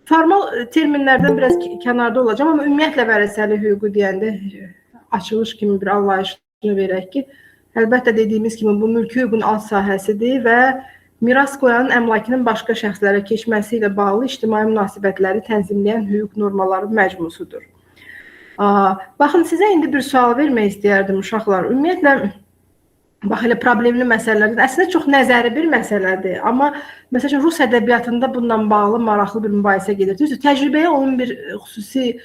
Formal terminlərdən biraz kənarda olacağım, amma ümumiyyətlə vərəsəli hüququ deyəndə açılış kimi bir anlayışını verək ki, əlbəttə dediyimiz kimi bu mülki hüququn alt sahəsidir və miras qoyanın əmlakının başqa şəxslərə keçməsi ilə bağlı ictimai münasibətləri tənzimləyən hüquq normaları məcmusudur. Baxın, sizə indi bir sual vermək istəyərdim uşaqlar. Ümumiyyətlə, bax, elə problemli məsələlərdir. Əslində çox nəzəri bir məsələdir, amma məsələn Rus ədəbiyyatında bununla bağlı maraqlı bir mübahisə gedir. Düzdür, təcrübəyə onun bir xüsusi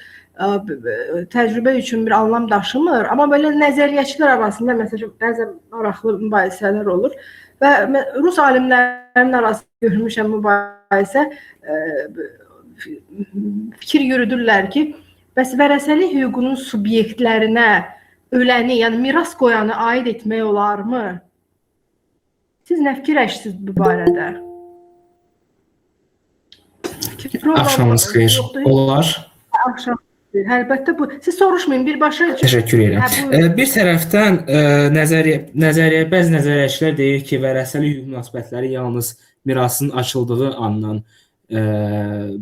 təcrübə üçün bir anlam daşımır, amma belə nəzəriyyəçilər arasında məsələn bəzən maraqlı mübahisələr olur və Rus alimlərinin arasında görmüşəm mübahisə fikir yürüdürlər ki, bəs vərəsəlik hüququnun subyektlərinə öləni, yəni miras qoyanı aid etmək olarmı? Siz nə fikirləşirsiniz bu barədə? Axşamınız xeyir. Olar. Axşam. Əlbəttə bu. Siz soruşmayın, birbaşa. Təşəkkür edirəm. Bir tərəfdən bəzi nəzəriyyəçilər deyir ki, vərəsəlik hüquq münasibətləri yalnız mirasın açıldığı andan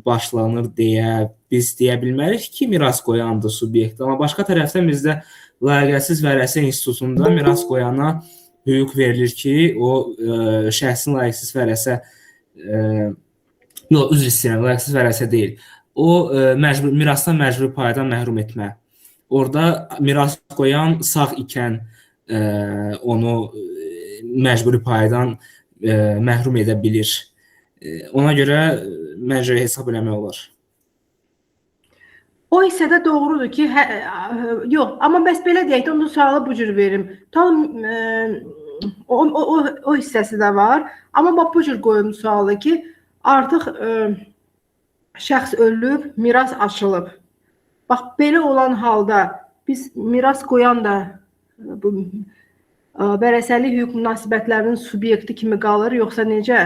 başlanır deyə biz deyə bilmərik ki, miras qoyandır subyekt. Amma başqa tərəfdən bizdə layiqəsiz vərəsə institutunda miras qoyana hüquq verilir ki, o şəxsin layiqsiz vərəsə üzr istəyirəm, layiqsiz vərəsə deyil. O mirasdan məcburi paydan məhrum etmə. Orada miras qoyan sağ ikən onu məcburi paydan məhrum edə bilir. Ona görə məncə hesab eləmək olar. O hissədə doğrudur ki, yox, amma bəs belə deyək də, onun sualı bu cür verim. O hissəsi də var, amma bax bu cür qoyum sualı ki, artıq şəxs ölüb, miras açılıb. Bax, belə olan halda biz miras qoyan da vərəsəlik hüquq münasibətlərinin subyekti kimi qalır, yoxsa necə?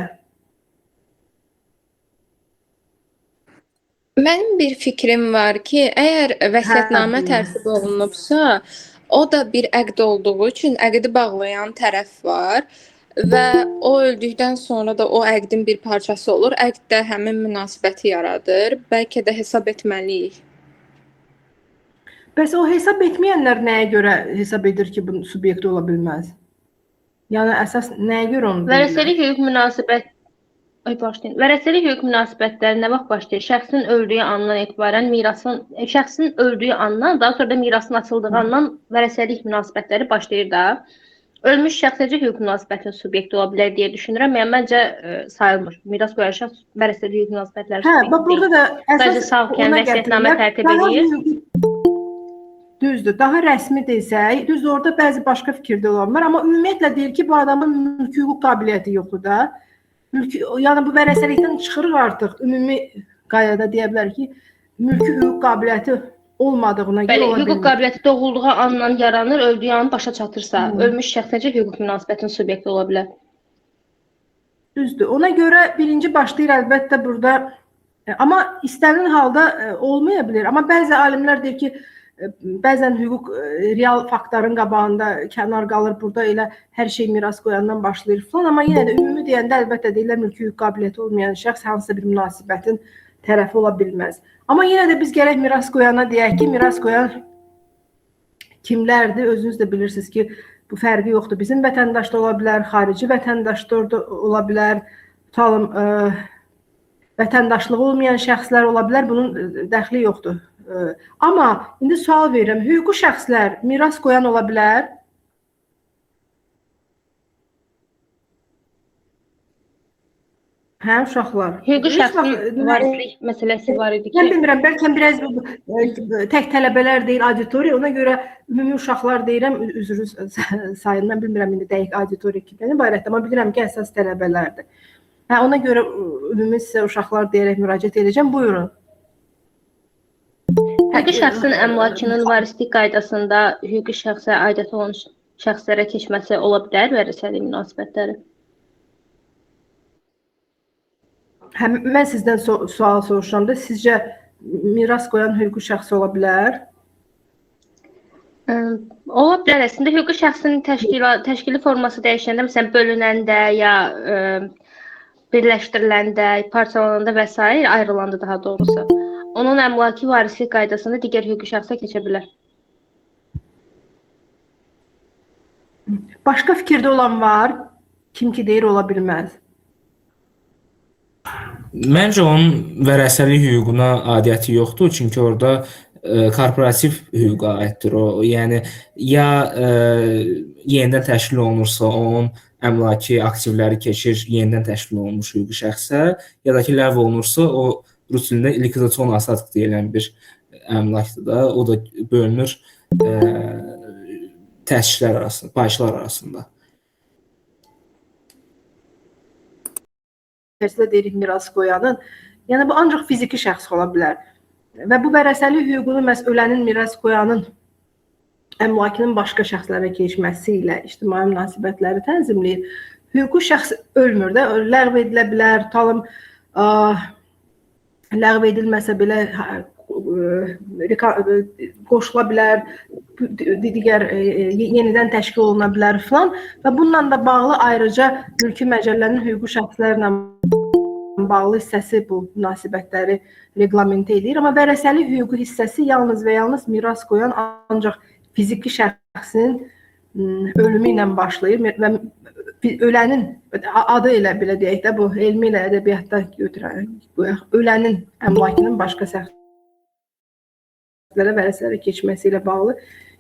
Mənim bir fikrim var ki, əgər vəsiyyətnamə tərtib olunubsa, o da bir əqd olduğu üçün əqdi bağlayan tərəf var və o öldükdən sonra da o əqdin bir parçası olur. Əqd də həmin münasibəti yaradır. Bəlkə də hesab etməliyik. Bəs o hesab etməyənlər nəyə görə hesab edir ki, bu subyekt ola bilməz? Yəni əsas nəyə görə onu deyirlər? Vərəsəlik hüquq münasibət Vərəsəlik hüquq münasibətləri nə vaxt başlayır? Şəxsin öldüyü andan etibarən şəxsin öldüyü andan, daha sonra da mirasın açıldığı andan vərəsəlik münasibətləri başlayır da. Ölmüş şəxs necə hüquq münasibətinin subyekti ola bilər deyə düşünürəm. Yəni məncə sayılmır. Miras qoyan şəxs vərəsəlik hüquq münasibətləri subyekti. Bax burada da əsas sağkən vəsiyyətnamə tərtib edir. Düzdür. Daha rəsmi desək, düzdür, orada bəzi başqa fikirdə olanlar, amma ümumiyyətlə deyir ki, bu adamın mülki hüquq qabiliyyəti yoxdur da. Yəni bu vərəsəlikdən çıxırıq artıq. Ümumi qaydada deyə bilər ki, mülki hüquq qabiliyyəti olmadığına görə ola bilmir. Hüquq qabiliyyəti doğulduğu andan yaranır, öldüyü an başa çatırsa, ölmüş şəxs necə hüquq münasibətinin subyekti ola bilər? Düzdür. Ona görə birinci başlayır əlbəttə burada, amma istənilən halda olmaya bilər. Amma bəzi alimlər deyir ki, bəzən hüquq real faktların qabağında kənar qalır, burada elə hər şey miras qoyandan başlayır falan, amma yenə də ümumi deyəndə əlbəttə deyirlər mülki hüquq qabiliyyəti olmayan şəxs hansısa bir münasibətin tərəfi ola bilməz. Amma yenə də biz gərək miras qoyana deyək ki, miras qoyan kimlərdir? Özünüz də bilirsiniz ki, bu fərqi yoxdur. Bizim vətəndaş da ola bilər, xarici vətəndaş da ola bilər, tutalım, vətəndaşlığı olmayan şəxslər ola bilər, bunun dəxli yoxdur. Amma indi sual verirəm, hüquqi şəxslər miras qoyan ola bilər? Hə, uşaqlar. Hüquqi şəxsin varislik məsələsi var idi ki. Mən bilmirəm, bəlkə biraz tək tələbələr deyil, auditoriya, ona görə ümumi uşaqlar deyirəm, üzrü sayın, mən bilmirəm indi dəqiq auditoriya kimdən ibarətdir, amma bilirəm ki, əsas tələbələrdir. Hə, ona görə ümumi sizə uşaqlar deyərək müraciət edəcəm, buyurun. Hüquqi şəxsin əmlakının varislik qaydasında hüquqi şəxsə aidiyyəti olan şəxslərə keçməsi ola bilər vərəsəlik münasibətləri? Mən sizdən sual soruşuram da, sizcə miras qoyan hüquqi şəxs ola bilər? Ola bilər. Əslində hüquqi şəxsin təşkili forması dəyişəndə, məsələn, bölünəndə ya birləşdiriləndə, parçalananda və s. ayrılanda daha doğrusu, onun əmlaki varislik qaydasında digər hüquqi şəxsə keçə bilər. Başqa fikirdə olan var? Kim ki deyir ola bilməz. Məncə onun vərəsəlik hüququna aidiyyəti yoxdur, çünki orada korporativ hüquqa aiddir o. Yəni ya yenidən təşkil olunursa, onun əmlaki aktivləri keçir yenidən təşkil olunmuş hüquqi şəxsə, ya da ki ləğv olunursa, o rus dilində likvidasion asad deyilən bir əmlakdır da, o da bölünür təsislər arasında, payçılar arasında. Tərsilə deyirik miras qoyanın. Yəni bu ancaq fiziki şəxs ola bilər. Və bu vərəsəlik hüququnu məhz ölənin miras qoyanın əmlakının başqa şəxslərə keçməsi ilə ictimai münasibətləri tənzimləyir. Hüquqi şəxs ölmür də, ləğv edilə bilər, talım ləğv edilməsə belə qoşula bilər, digər yenidən təşkil oluna bilər filan və bununla da bağlı ayrıca mülki məcəllənin hüquqi şəxslərlə bağlı hissəsi bu münasibətləri reqlament edir. Amma vərəsəlik hüquqi hissəsi yalnız və yalnız miras qoyan ancaq fiziki şəxsin ölümü ilə başlayır və ölənin adı ilə belə deyək də, bu elmi ilə ədəbiyyatda götürək, ölənin əmlakının başqa şəxslərə vərəsəlik keçməsi ilə bağlı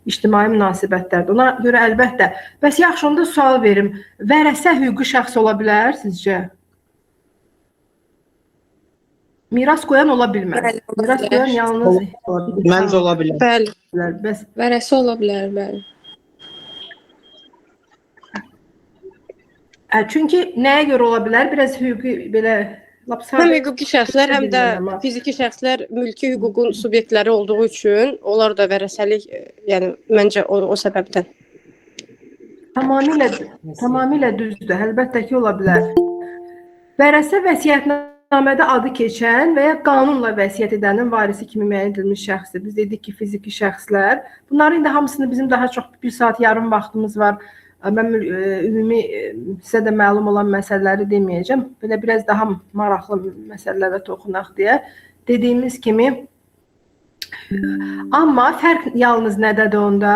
ictimai münasibətlərdir. Ona görə əlbəttə, bəs yaxşı onda sual verim, vərəsə hüquqi şəxs ola bilər sizcə? Miras qoyan ola bilməz. Miras qoyan yalnız Məncə ola bilər. Bəli, bəs vərəsə ola bilər, bəli. Çünki nəyə görə ola bilər? Biraz hüquqi belə Həm hüquqi şəxslər, həm də fiziki şəxslər mülki hüququn subyektləri olduğu üçün onlar da vərəsəlik, yəni məncə o səbəbdən. Tamamilə düzdür. Əlbəttə ki, ola bilər. Vərəsə vəsiyyətnamədə adı keçən və ya qanunla vəsiyyət edənin varisi kimi müəyyən edilmiş şəxsdir. Biz dedik ki, fiziki şəxslər. Bunların indi hamısını bizim daha çox 1 saat yarım vaxtımız var. Mən ümumi sizə də məlum olan məsələləri deməyəcəm. Belə biraz daha maraqlı məsələlərə toxunaq deyə. Dediyimiz kimi, amma fərq yalnız nədədir onda?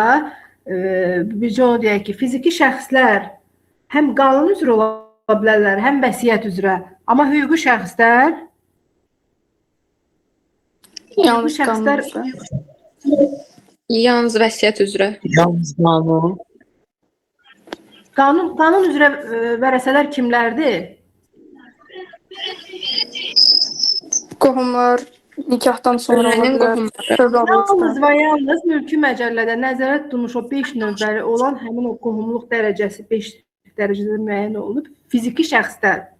Bircə onu deyək ki, fiziki şəxslər həm qanun üzrə ola bilərlər, həm vəsiyyət üzrə. Amma hüquqi şəxslər Yalnız vəsiyyət üzrə. Yalnız qanun. Qanun üzrə vərəsələr kimlərdir? Qohumlar, nikahdan sonra Yalnız və yalnız mülki məcəllədə nəzərdə tutulmuş o 5 növbəli olan həmin o qohumluq dərəcəsi 5 dərəcədə müəyyən olunub fiziki şəxslər.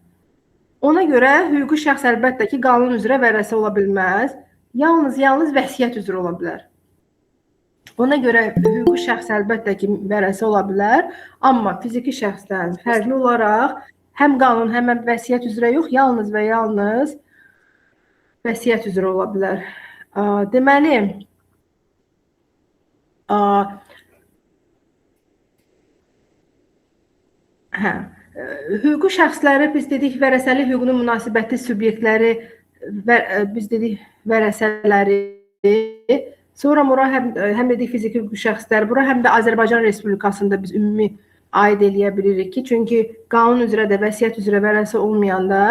Ona görə hüquqi şəxs əlbəttə ki, qanun üzrə vərəsə ola bilməz. Yalnız vəsiyyət üzrə ola bilər. Ona görə hüquqi şəxs əlbəttə ki, vərəsə ola bilər, amma fiziki şəxsdən fərqli olaraq həm qanun, həm vəsiyyət üzrə yox, yalnız və yalnız vəsiyyət üzrə ola bilər. Deməli, hüquqi şəxsləri biz dedik, vərəsəlik hüququnun münasibəti subyektləri, biz dedik, vərəsələri, sonra bura həm dedik fiziki hüquqi şəxslər, bura həm də Azərbaycan Respublikasında biz ümumi aid eləyə bilirik ki, çünki qanun üzrə də, vəsiyyət üzrə vərəsə olmayanda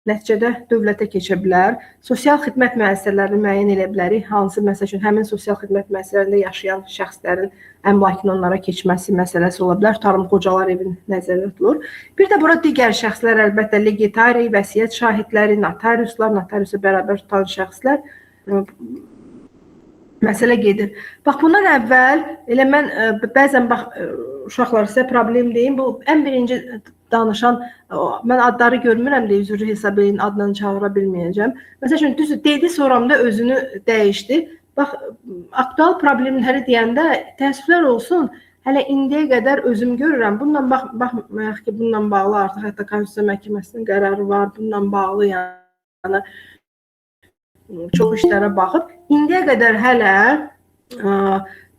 nəticədə dövlətə keçə bilər. Sosial xidmət müəssisələrini müəyyən edə bilərik. Hansı, məsəl üçün, həmin sosial xidmət müəssisələrində yaşayan şəxslərin əmlakının onlara keçməsi məsələsi ola bilər. Tarım qocalar evin nəzərdə tutulur. Bir də bura digər şəxslər, əlbəttə, legatari, vəsiyyət şahidləri, notariuslar, notariusa bərabər tutan şəxslər məsələ gedir. Bax, bundan əvvəl, elə mən bəzən, uşaqlar sizə problem deyim, bu ən birinci danışan, mən adları görmürəm deyə üzrlü hesab edin, adını çağıra bilməyəcəm. Məsəl üçün, düzdür, dedi, sonramda özünü dəyişdi. Bax, aktual problemləri deyəndə təəssüflər olsun, hələ indiyə qədər özüm görürəm. Bundan baxmayaq ki, bundan bağlı artıq hətta Konstitusiya Məhkəməsinin qərarı var, bundan bağlı yəni çox işlərə baxıb. İndiyə qədər hələ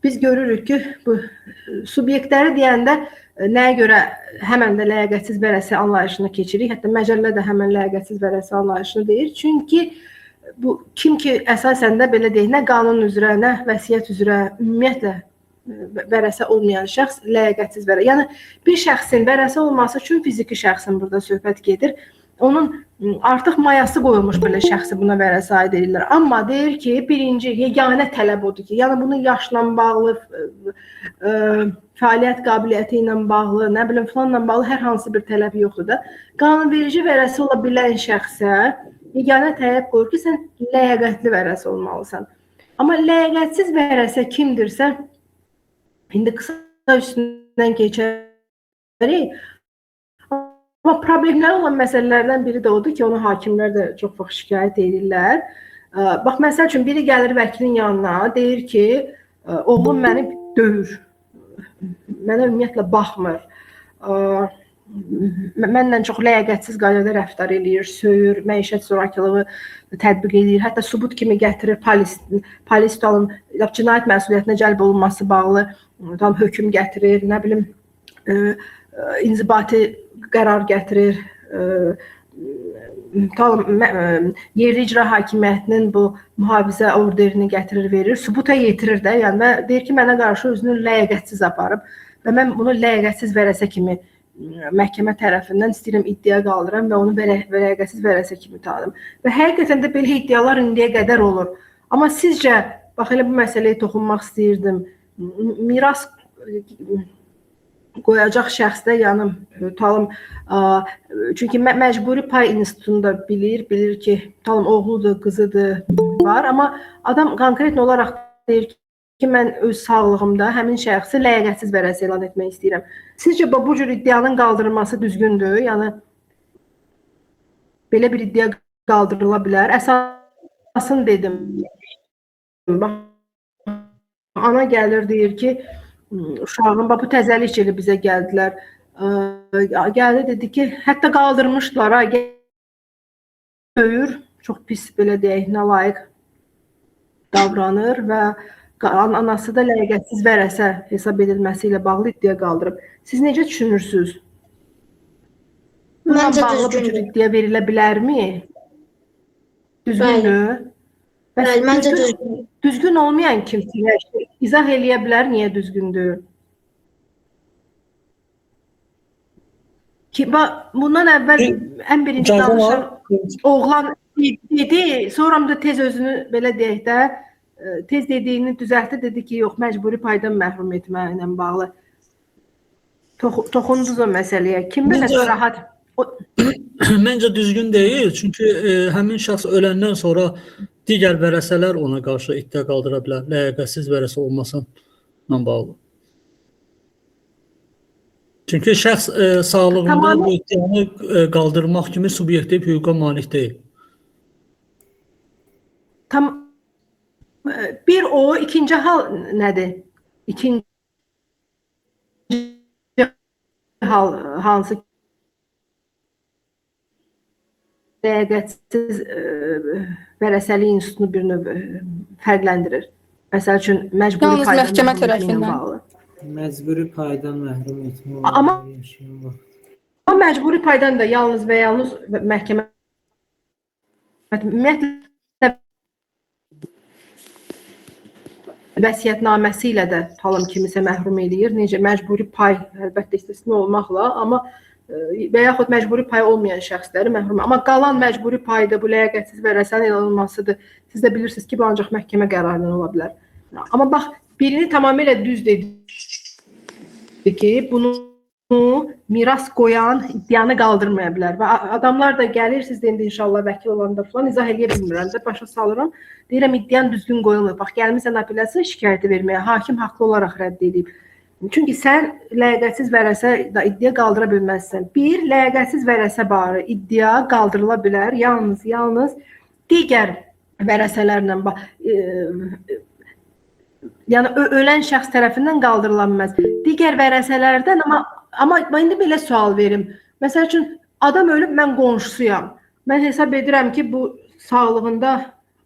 biz görürük ki bu subyektləri deyəndə nəyə görə həmən də ləyaqətsiz vərəsə anlayışını keçirik. Hətta məcəllə də həmən ləyaqətsiz vərəsə anlayışını deyir. Çünki bu kim ki əsasən də belə deyək, nə qanun üzrə, nə vəsiyyət üzrə ümumiyyətlə vərəsə olmayan şəxs ləyaqətsiz vərəsə. Yəni bir şəxsin vərəsə olması üçün fiziki şəxsin burada söhbət gedir. Onun artıq mayası qoyulmuş belə şəxsi buna vərəsə aid edirlər. Amma deyir ki, birinci yeganə tələb odur ki, yəni bunun yaşla bağlı, fəaliyyət qabiliyyəti ilə bağlı, nə bilim filanla bağlı hər hansı bir tələb yoxdur da. Qanunverici vərəsə ola bilən şəxsə yeganə tələb qoyur ki, sən ləyaqətli vərəsə olmalısan. Amma ləyaqətsiz vərəsə kimdirsə, indi qısa üstündən keçərik. Amma problemləri olan məsələlərdən biri də odur ki, onu hakimlər də çox vaxt şikayət edirlər. Bax, məsəl üçün, biri gəlir vəkilin yanına, deyir ki, oğlum məni döyür, mənə ümumiyyətlə baxmır, mənlə çox ləyaqətsiz qaydada rəftar eləyir, söyür, məişət zorakılığı tətbiq edir, hətta sübut kimi gətirir, polis tutalım, cinayət məsuliyyətinə cəlb olunması bağlı hökm gətirir, nə bilim, inzibati qərar gətirir, yerli icra hakimiyyətinin bu mühafizə orderini gətirir, verir, sübuta yetirir də, yəni deyir ki, mənə qarşı özünü ləyaqətsiz aparıb və mən bunu ləyaqətsiz vərəsə kimi məhkəmə tərəfindən istəyirəm iddia qaldıram və onu ləyaqətsiz vərəsə kimi tanıdım. Və həqiqətən də belə iddialar indiyə qədər olur. Amma sizcə, bax elə bu məsələyə toxunmaq istəyirdim, miras qoyacaq şəxsdə yanım tutalım, çünki məcburi pay institutunda bilir ki, tutalım oğludur, qızıdır, var, amma adam konkret olaraq deyir ki, mən öz sağlığımda həmin şəxsi ləyaqətsiz vərəsə elan etmək istəyirəm. Sizcə bu cür iddianın qaldırılması düzgündür? Yəni belə bir iddia qaldırıla bilər. Əsasını dedim. Ana gəlir, deyir ki, uşağın, bu təzəlik ilə bizə gəldilər. Gəldi, dedi ki, hətta qaldırmışdılar, böyür, çox pis, belə deyək, nalayiq davranır və anası da ləyaqətsiz vərəsə hesab edilməsi ilə bağlı iddia qaldırıb. Siz necə düşünürsünüz? Bundan bağlı bu cür iddia verilə bilərmi? Düzgündür? Bəli, məncə düzgün. Düzgün olmayan kimsə izah eləyə bilər, niyə düzgündür? Bundan əvvəl ən birinci danışan oğlan dedi, sonra da tez özünü belə deyək də, tez dediyini düzəltdi, dedi ki, yox, məcburi paydan məhrum etməklə bağlı. Toxundunuz o məsələyə. Kim belə rahat? Məncə düzgün deyil, çünki həmin şəxs öləndən sonra digər vərəsələr ona qarşı iddia qaldıra bilər, ləyaqətsiz vərəsə olmasına bağlı. Çünki şəxs sağlığında bu iddianı qaldırmaq kimi subyektiv hüquqa malik deyil. Bir o, ikinci hal nədir? İkinci hal hansı ləyaqətsiz vərəsəlik institutunu bir növ fərqləndirir. Məsəl üçün, məcburi Yalnız məhkəmə tərəfindən. Məcburi paydan məhrum etmə Amma yaşayan var. məcburi paydan da yalnız və yalnız məhkəmə ümumiyyətlə vəsiyyətnaməsi ilə də talım kimisə məhrum edir. Necə məcburi pay əlbəttə istisna olmaqla, amma və yaxud məcburi pay olmayan şəxsləri məhrum. Amma qalan məcburi payda bu ləyaqətsiz vərəsənin elan olunmasıdır. Siz də bilirsiniz ki, bu ancaq məhkəmə qərarından ola bilər. Amma bax, birini tamamilə düz dedi ki, bunu miras qoyan iddianı qaldırmaya bilər. Və adamlar da gəlir, siz də indi inşallah vəkil olanda falan izah eləyə bilmirəm də, başa salıram. Deyirəm, iddian düzgün qoyulmur. Bax, gəlmirsən apellyasiya şikayəti verməyə, hakim haqlı olaraq rədd edib. Çünki sən ləyaqətsiz vərəsə iddia qaldıra bilməzsən. Bir, ləyaqətsiz vərəsə barı iddia qaldırıla bilər, yalnız digər vərəsələrlə, yəni ölən şəxs tərəfindən qaldırıla bilməz. Digər vərəsələrdən, amma indi belə sual verim. Məsəl üçün, adam ölüb, mən qonşusuyam. Mən hesab edirəm ki, bu sağlığında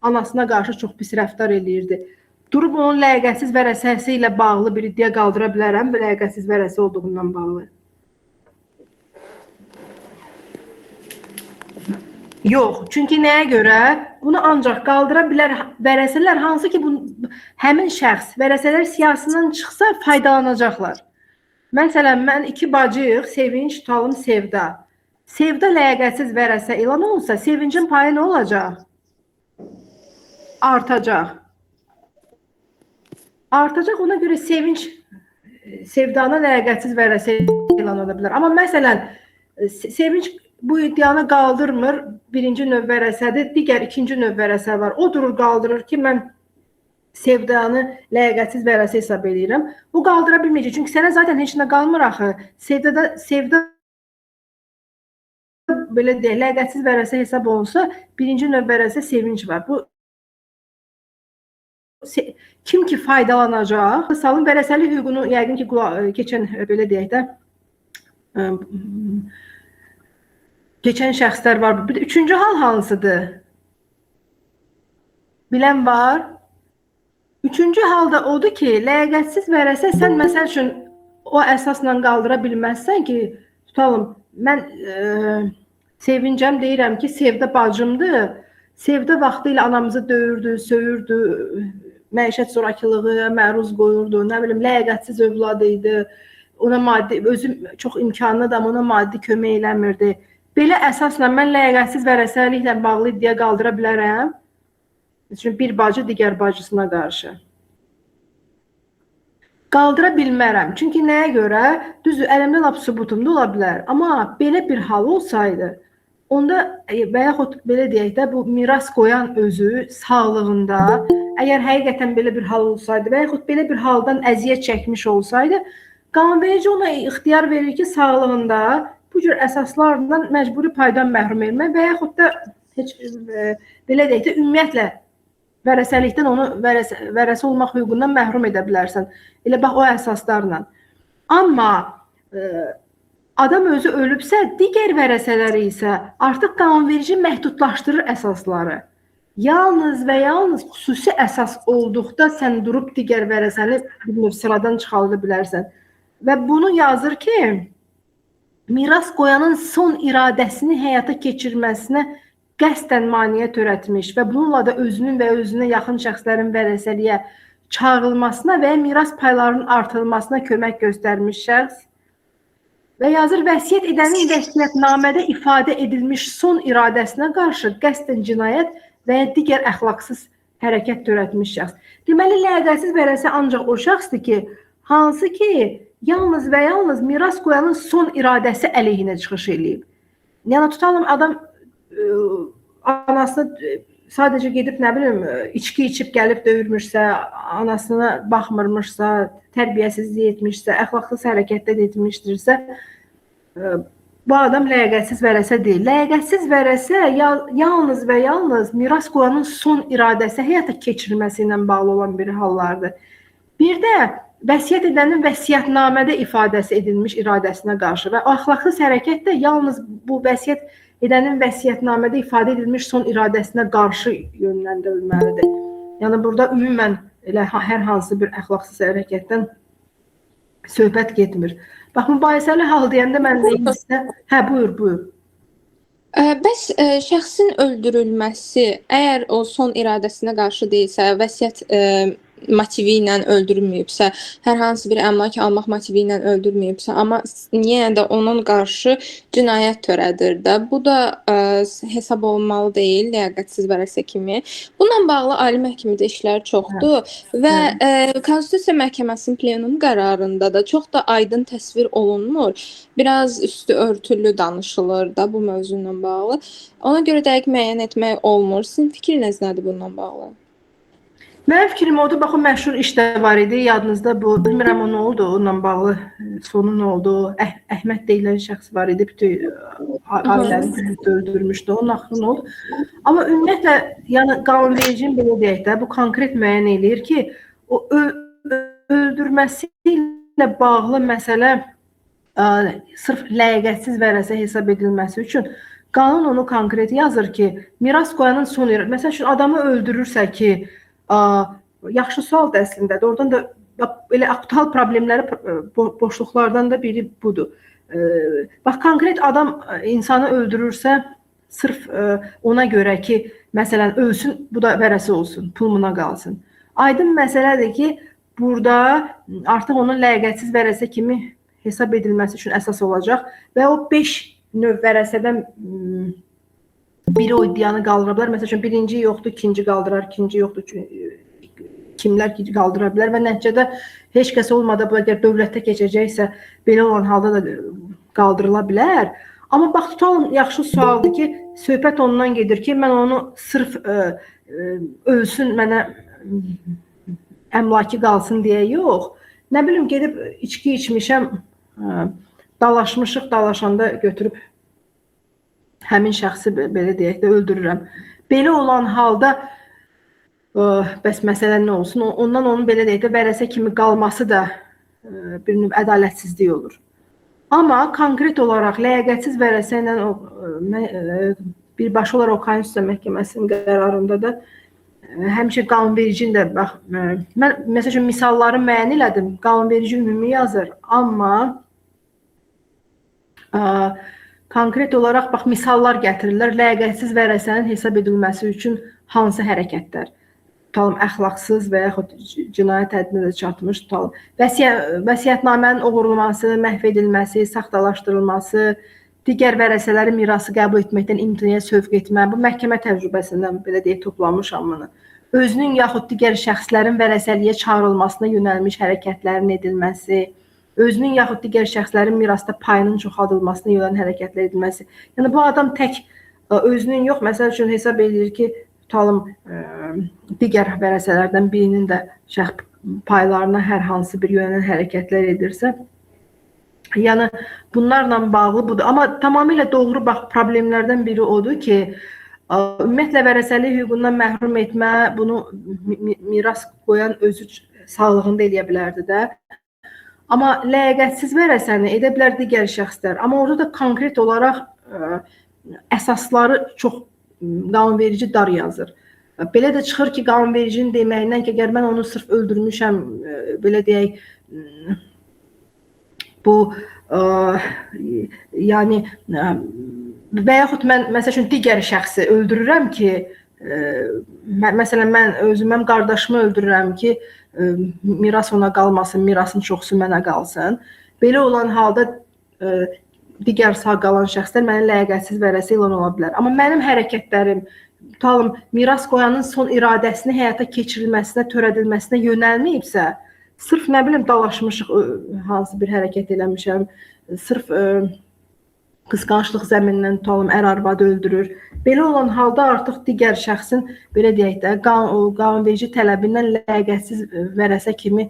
anasına qarşı çox pis rəftar eləyirdi. durub onun ləyaqətsiz vərəsəsi ilə bağlı bir iddia qaldıra bilərəm, ləyaqətsiz vərəsə olduğundan bağlı. Yox, çünki nəyə görə? Bunu ancaq qaldıra bilər vərəsələr, hansı ki, həmin şəxs vərəsələr siyasından çıxsa faydalanacaqlar. Məsələn, mən 2 bacıyıq, Sevinç, Tutalım, Sevda. Sevda ləyaqətsiz vərəsə elan olunsa, Sevincin payı nə olacaq? Artacaq. Artacaq, ona görə Sevinç Sevdana ləyaqətsiz vərəsə elan ola bilər. Amma məsələn, Sevinç bu iddianı qaldırmır, birinci növ vərəsədir, digər ikinci növ vərəsə var. O durur, qaldırır ki, mən Sevdanı ləyaqətsiz vərəsə hesab edirəm. Bu qaldıra bilməyəcək, çünki sənə zaten heç nə qalmır axı. Sevda belə deyək, ləyaqətsiz vərəsə hesab olunsa, birinci növ vərəsə Sevinç var. Bu kim ki faydalanacaq? Salın vərəsəlik hüququnu yəqin ki keçən belə deyək də keçən şəxslər var. Üçüncü hal hansıdır? Bilən var? Üçüncü halda odur ki, ləyaqətsiz vərəsə sən məsəl üçün o əsasla qaldıra bilməzsən ki, tutalım, mən Sevincəm, deyirəm ki, Sevda bacımdır. Sevda vaxtı ilə anamızı döyürdü, söyürdü, məişət zorakılığı məruz qoyurdu, nə bilim, ləyaqətsiz övladı idi. Ona maddi, özü çox imkanlı adam, ona maddi kömək eləmirdi. Belə əsasla mən ləyaqətsiz vərəsəliklə bağlı iddia qaldıra bilərəm. Çünki bir bacı digər bacısına qarşı. Qaldıra bilmərəm. Çünki nəyə görə? Düzdür, əlimdə lap sübutum da ola bilər. Amma belə bir hal olsaydı, onda və yaxud belə deyək də, bu miras qoyan özü sağlığında, əgər həqiqətən belə bir hal olsaydı və yaxud belə bir haldan əziyyət çəkmiş olsaydı, qanunverici ona ixtiyar verir ki, sağlığında bu cür əsaslarla məcburi paydan məhrum etmək və yaxud da heç belə deyək də, ümumiyyətlə vərəsəlikdən onu vərəsə olmaq hüququndan məhrum edə bilərsən. Elə bax o əsaslarla. Amma adam özü ölübsə, digər vərəsələri isə artıq qanunverici məhdudlaşdırır əsasları. Yalnız və yalnız xüsusi əsas olduqda sən durub digər vərəsəni bir növ sıradan çıxarda bilərsən. Və bunu yazır ki, miras qoyanın son iradəsini həyata keçirməsinə qəsdən maneə törətmiş və bununla da özünün və özünə yaxın şəxslərin vərəsəliyə çağırılmasına və miras paylarının artırılmasına kömək göstərmiş şəxs və yazır, vəsiyyət edənin vəsiyyətnamədə ifadə edilmiş son iradəsinə qarşı qəsdən cinayət və ya digər əxlaqsız hərəkət törətmiş şəxs. Deməli, ləyaqətsiz vərəsə ancaq o şəxsdir ki, hansı ki, yalnız və yalnız miras qoyanın son iradəsi əleyhinə çıxış eləyib. Yəni, tutalım, adam anasını sadəcə gedib, nə bilim, içki içib gəlib döyürmüşsə, anasına baxmırmışsa, tərbiyəsizlik etmişsə, əxlaqsız hərəkətlər etmişdirsə, bu adam ləyaqətsiz vərəsə deyil. Ləyaqətsiz vərəsə yalnız və yalnız miras qoyanın son iradəsi həyata keçirilməsi ilə bağlı olan bir hallardır. Bir də vəsiyyət edənin vəsiyyətnamədə ifadəsi edilmiş iradəsinə qarşı və əxlaqsız hərəkət də yalnız bu vəsiyyət edənin vəsiyyətnamədə ifadə edilmiş son iradəsinə qarşı yönləndirilməlidir. Yəni, burada ümumən elə hər hansı bir əxlaqsız hərəkətdən söhbət getmir. Bax, mübahisəli hal deyəndə mən deyim sizə, buyur. Bəs şəxsin öldürülməsi, əgər o son iradəsinə qarşı deyilsə, vəsiyyət motivi ilə öldürülməyibsə, hər hansı bir əmlak almaq motivi ilə öldürməyibsə, amma yenə də onun qarşı cinayət törədir də. Bu da hesab olunmalı deyil, ləyaqətsiz vərəsə kimi. Bununla bağlı Ali Məhkəmədə işlər çoxdur və Konstitusiya Məhkəməsinin plenum qərarında da çox da aydın təsvir olunmur. Biraz üstü örtülü danışılır da bu mövzuyla bağlı. Ona görə dəqiq müəyyən etmək olmur. Sizin fikriniz nədir bununla bağlı? Mənim fikrim odur, bax, o məşhur iş də var idi, yadınızda bu, bilmirəm o nə oldu, onunla bağlı sonu nə oldu, Əhməd deyilən şəxs var idi, bütün ailəni öldürmüşdü, onun axırı nə oldu. Amma ümumiyyətlə, yəni qanunvericinin belə deyək də, bu konkret müəyyən eləyir ki, o öldürməsi ilə bağlı məsələ sırf ləyaqətsiz vərəsə hesab edilməsi üçün qanun onu konkret yazır ki, miras qoyanın son iradəsi, məsəl üçün adamı öldürürsə ki, yaxşı sualdır əslində. Oradan da elə aktual problemləri, boşluqlardan da biri budur. Bax, konkret adam insanı öldürürsə, sırf ona görə ki, məsələn, ölsün, bu da vərəsi olsun, pulmuna qalsın. Aydın məsələdir ki, burada artıq onun ləyaqətsiz vərəsə kimi hesab edilməsi üçün əsas olacaq və o 5 növ vərəsədən biri o iddianı qaldıra bilər. Məsəl üçün, birinci yoxdur, ikinci qaldırar, ikinci yoxdur, kimlər qaldıra bilər və nəticədə heç kəs olmadı, bu əgər dövlətdə keçəcəksə, belə olan halda da qaldırıla bilər. Amma bax, tutalım, yaxşı sualdır ki, söhbət ondan gedir ki, mən onu sırf ölsün, mənə əmlaki qalsın deyə yox. Nə bilim, gedib içki içmişəm, dalaşmışıq, dalaşanda götürüb həmin şəxsi, belə deyək də, öldürürəm. Belə olan halda bəs məsələ nə olsun? Ondan onun belə deyək də vərəsə kimi qalması da bir növ ədalətsizlik olur. Amma konkret olaraq ləyaqətsiz vərəsə ilə birbaşa olaraq Konstitusiya Məhkəməsinin qərarında da həmişə qanunvericinin də bax, mən məsəl üçün misalları müəyyən elədim. Qanunverici ümumi yazır, amma konkret olaraq bax, misallar gətirirlər. Ləyaqətsiz vərəsənin hesab edilməsi üçün hansı hərəkətlər? Tutalım, əxlaqsız və yaxud cinayət həddinə də çatmış, tutalım. Vəsiyyətnamənin oğurlanması, məhv edilməsi, saxtalaşdırılması, digər vərəsələri mirası qəbul etməkdən imtinaya sövq etmə, bu məhkəmə təcrübəsindən belə deyək toplanmışam bunu. Özünün yaxud digər şəxslərin vərəsəliyə çağırılmasına yönəlmiş hərəkətlərin edilməsi, özünün yaxud digər şəxslərin mirasda payının çoxaldılmasına yönələn hərəkətlər edilməsi. Yəni bu adam tək özünün yox, məsəl üçün hesab edir ki, tutalım, digər vərəsələrdən birinin də şəxs paylarına hər hansı bir yönələn hərəkətlər edirsə, yəni bunlarla bağlı budur. Amma tamamilə doğru bax, problemlərdən biri odur ki, ümumiyyətlə vərəsəlik hüququndan məhrum etmə, bunu miras qoyan özü sağlığında eləyə bilərdi də. Amma ləyaqətsiz vərəsəni edə bilər digər şəxslər. Amma orada da konkret olaraq əsasları çox qanunverici dar yazır. Belə də çıxır ki, qanunvericinin deməyindən ki, əgər mən onu sırf öldürmüşəm, belə deyək, bu, yəni, və yaxud mən, məsəl üçün, digər şəxsi öldürürəm ki, məsələn, mən özüm, qardaşımı öldürürəm ki, miras ona qalmasın, mirasın çoxsu mənə qalsın. Belə olan halda digər sağ qalan şəxslər mənə ləyaqətsiz vərəsə elan ola bilər. Amma mənim hərəkətlərim, tutalım, miras qoyanın son iradəsini həyata keçirilməsinə, törədilməsinə yönəlməyibsə, sırf nə bilim dalaşmışıq, hansı bir hərəkət eləmişəm, sırf qısqanclıq zəminindən tutalım, ər-arvadı öldürür. Belə olan halda artıq digər şəxsin, belə deyək də, qanunverici tələbindən ləyaqətsiz vərəsə kimi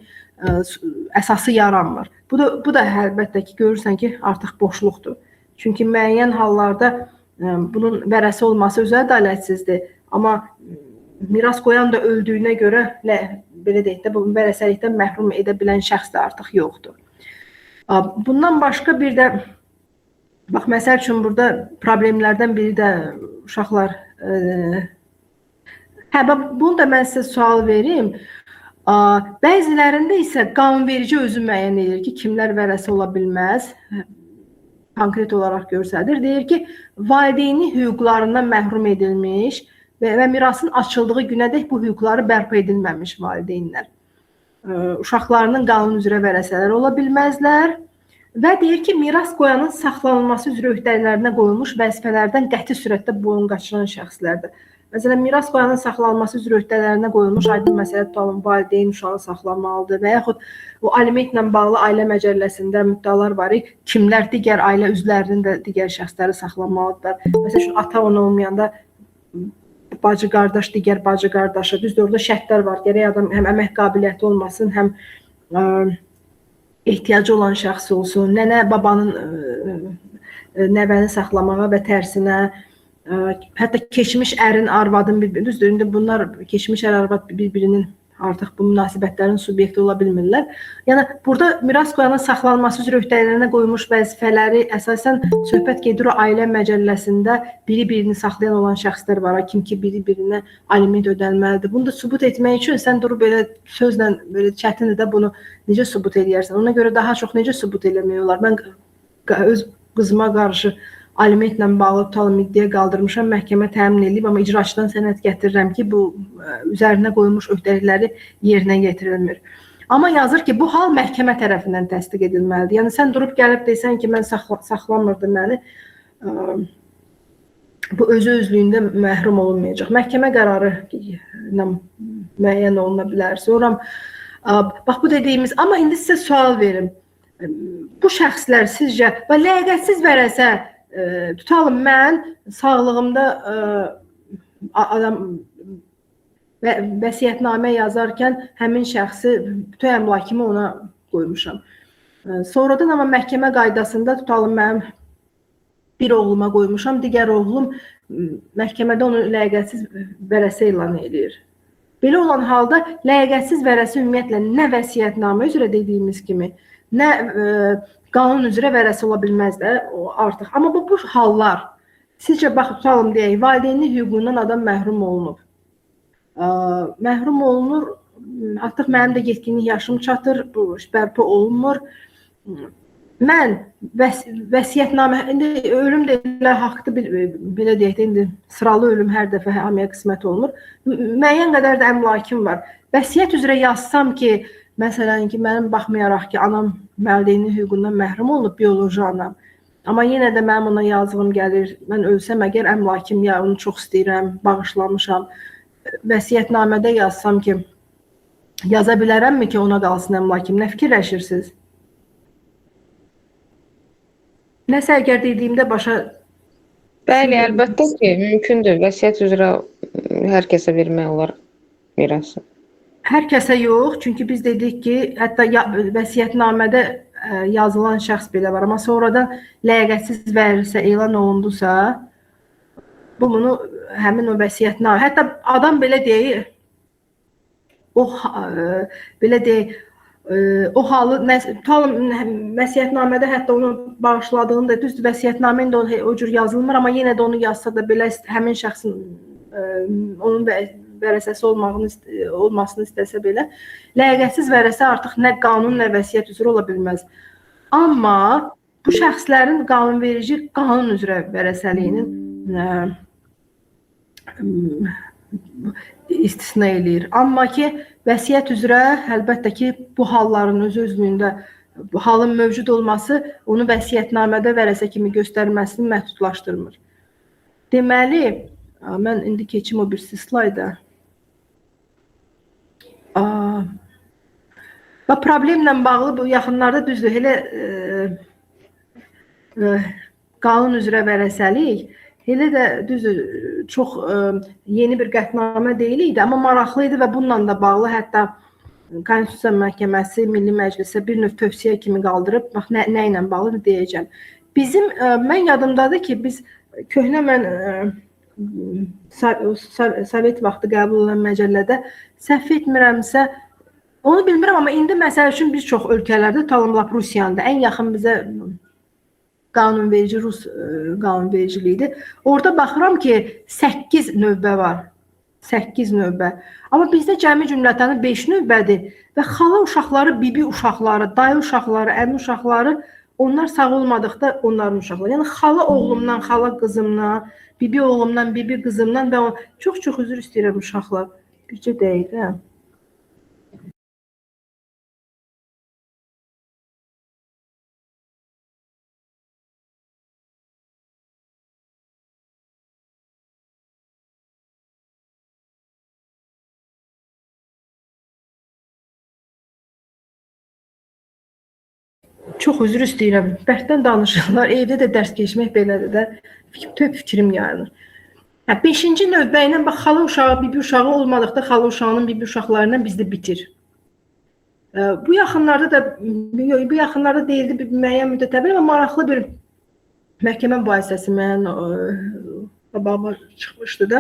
əsası yaranmır. Bu da əlbəttə ki, görürsən ki, artıq boşluqdur. Çünki müəyyən hallarda bunun vərəsi olması özü ədalətsizdir. Amma miras qoyan da öldüyünə görə, belə deyək də, bu vərəsəlikdən məhrum edə bilən şəxs də artıq yoxdur. Bundan başqa bir də, bax, məsəl üçün, burada problemlərdən biri də uşaqlar, bunu da mən sizə sual verim. Bəzilərində isə qanunverici özü müəyyən edir ki, kimlər vərəsi ola bilməz, konkret olaraq göstərir. Deyir ki, valideyni hüquqlarından məhrum edilmiş və mirasın açıldığı günədək bu hüquqları bərpa edilməmiş valideynlər. Uşaqlarının qanun üzrə vərəsələr ola bilməzlər və deyir ki, miras qoyanın saxlanılması üzrə öhdələrinə qoyulmuş vəzifələrdən qəti sürətdə boyun qaçıran şəxslərdir. Məsələn, miras qoyanın saxlanılması üzrə öhdələrinə qoyulmuş aydın məsələ tutalım, valideyn uşağı saxlanmalıdır və yaxud o alimentlə bağlı ailə məcəlləsində müddəalar var ki, kimlər digər ailə üzvlərinin də digər şəxsləri saxlanmalıdırlar. Məsələn, ata ona olmayanda bacı qardaş, digər bacı qardaşı, düzdür, orada şərtlər var. Gərək adam həm əmək qabiliyyəti olmasın, həm ehtiyacı olan şəxs olsun, nənə babanın nəvəni saxlamağa və tərsinə, hətta keçmiş ərin, arvadın bir-birini, düzdür, indi bunlar keçmiş ər, arvad bir-birinin artıq bu münasibətlərin subyekti ola bilmirlər. Yəni burada miras qoyanın saxlanması üzrə öhdəliklərinə qoymuş vəzifələri əsasən söhbət gedir o ailə məcəlləsində biri-birini saxlayan olan şəxslər var, kim ki biri-birinə aliment ödənməlidir. Bunu da sübut etmək üçün sən durub belə sözlə belə çətindir də bunu necə sübut edərsən? Ona görə daha çox necə sübut eləmək olar? Mən öz qızıma qarşı alimentlə bağlı tutalım iddia qaldırmışam, məhkəmə təmin edib, amma icraçıdan sənəd gətirirəm ki, bu üzərinə qoyulmuş öhdəlikləri yerinə yetirilmir. Amma yazır ki, bu hal məhkəmə tərəfindən təsdiq edilməlidir. Yəni sən durub gəlib desən ki, mən saxlamırdı məni, bu özü-özlüyündə məhrum olunmayacaq. Məhkəmə qərarı ilə müəyyən oluna bilər. Sonra bax bu dediyimiz, amma indi sizə sual verim. Bu şəxslər sizcə və ləyaqətsiz vərəsə tutalım mən sağlığımda adam vəsiyyətnamə yazarkən həmin şəxsi bütün əmlakımı ona qoymuşam. Sonradan amma məhkəmə qaydasında tutalım mənim bir oğluma qoymuşam, digər oğlum məhkəmədə onu ləyaqətsiz vərəsə elan edir. Belə olan halda ləyaqətsiz vərəsə ümumiyyətlə nə vəsiyyətnamə üzrə dediyimiz kimi, nə qanun üzrə vərəsə ola bilməz də artıq. Amma bu hallar, sizcə bax tutalım deyək, valideynlik hüququndan adam məhrum olunub. Məhrum olunur, artıq mənim də yetkinlik yaşım çatır, bu bərpa olunmur. Mən vəsiyyətnamə, indi ölüm deyirlər, haqqdır, belə deyək də, indi sıralı ölüm hər dəfə hamıya qismət olunur. Müəyyən qədər də əmlakim var. Vəsiyyət üzrə yazsam ki, məsələn ki, mənim baxmayaraq ki, anam valideynlik hüququndan məhrum olunub, bioloji anam. Amma yenə də mənim ona yazığım gəlir. Mən ölsəm əgər əmlakim, ya onu çox istəyirəm, bağışlamışam. Vəsiyyətnamədə yazsam ki, yaza bilərəmmi ki, ona qalsın əmlakim? Nə fikirləşirsiniz? Nəsə əgər dediyimdə başa... Bəli, əlbəttə ki, mümkündür. Vəsiyyət üzrə hər kəsə vermək olar mirası. Hər kəsə yox, çünki biz dedik ki, hətta vəsiyyətnamədə yazılan şəxs belə var, amma sonradan ləyaqətsiz vərəsə elan olundusa, bunu həmin o vəsiyyətnamə, hətta adam belə deyir, belə deyir, o halı, vəsiyyətnamədə hətta onu bağışladığını da, düzdür, vəsiyyətnamə indi o cür yazılmır, amma yenə də onu yazsa da belə həmin şəxsin onun vərəsəsi olmasını istəsə belə, ləyaqətsiz vərəsə artıq nə qanun, nə vəsiyyət üzrə ola bilməz. Amma bu şəxslərin qanunverici qanun üzrə vərəsəliyinin istisna eləyir. Amma ki, vəsiyyət üzrə əlbəttə ki, bu halların öz-özlüyündə bu halın mövcud olması onu vəsiyyətnamədə vərəsə kimi göstərməsini məhdudlaşdırmır. Deməli, mən indi keçim o birisi slayda. Problemlə bağlı bu yaxınlarda düzdür, elə qanun üzrə vərəsəlik, elə də düzdür, çox yeni bir qətnamə deyil idi, amma maraqlı idi və bununla da bağlı hətta Konstitusiya Məhkəməsi Milli Məclisə bir növ tövsiyə kimi qaldırıb, bax nə ilə bağlı deyəcəm. Mən yadımdadır ki, biz köhnə mən Sovet vaxtı qəbul olan məcəllədə səhv etmirəmsə, onu bilmirəm, amma indi məsəl üçün bir çox ölkələrdə tanımlaq Rusiyanın da ən yaxın bizə qanunverici Rus qanunvericiliyidir. Orada baxıram ki, 8 növbə var. 8 növbə. Amma bizdə cəmi cümlətanı 5 növbədir və xala uşaqları, bibi uşaqları, dayı uşaqları, əmi uşaqları, onlar sağ olmadıqda onların uşaqları. Yəni xala oğlumdan, xala qızımdan, bibi oğlumdan, bibi qızımdan və çox-çox üzr istəyirəm uşaqlar. Bircə dəqiqə. Çox üzr istəyirəm. Bərddən danışırlar. Evdə də dərs keçmək belədir də. Tök fikrim yayılır. 5-ci növbə ilə bax, xala uşağı, bibi uşağı olmadıqda xala uşağının bibi uşaqlarıyla bizdə bitir. Bu yaxınlarda deyildi bir müəyyən müddət əvvəl, amma maraqlı bir məhkəmə mübahisəsi mənim qabağıma çıxmışdı da.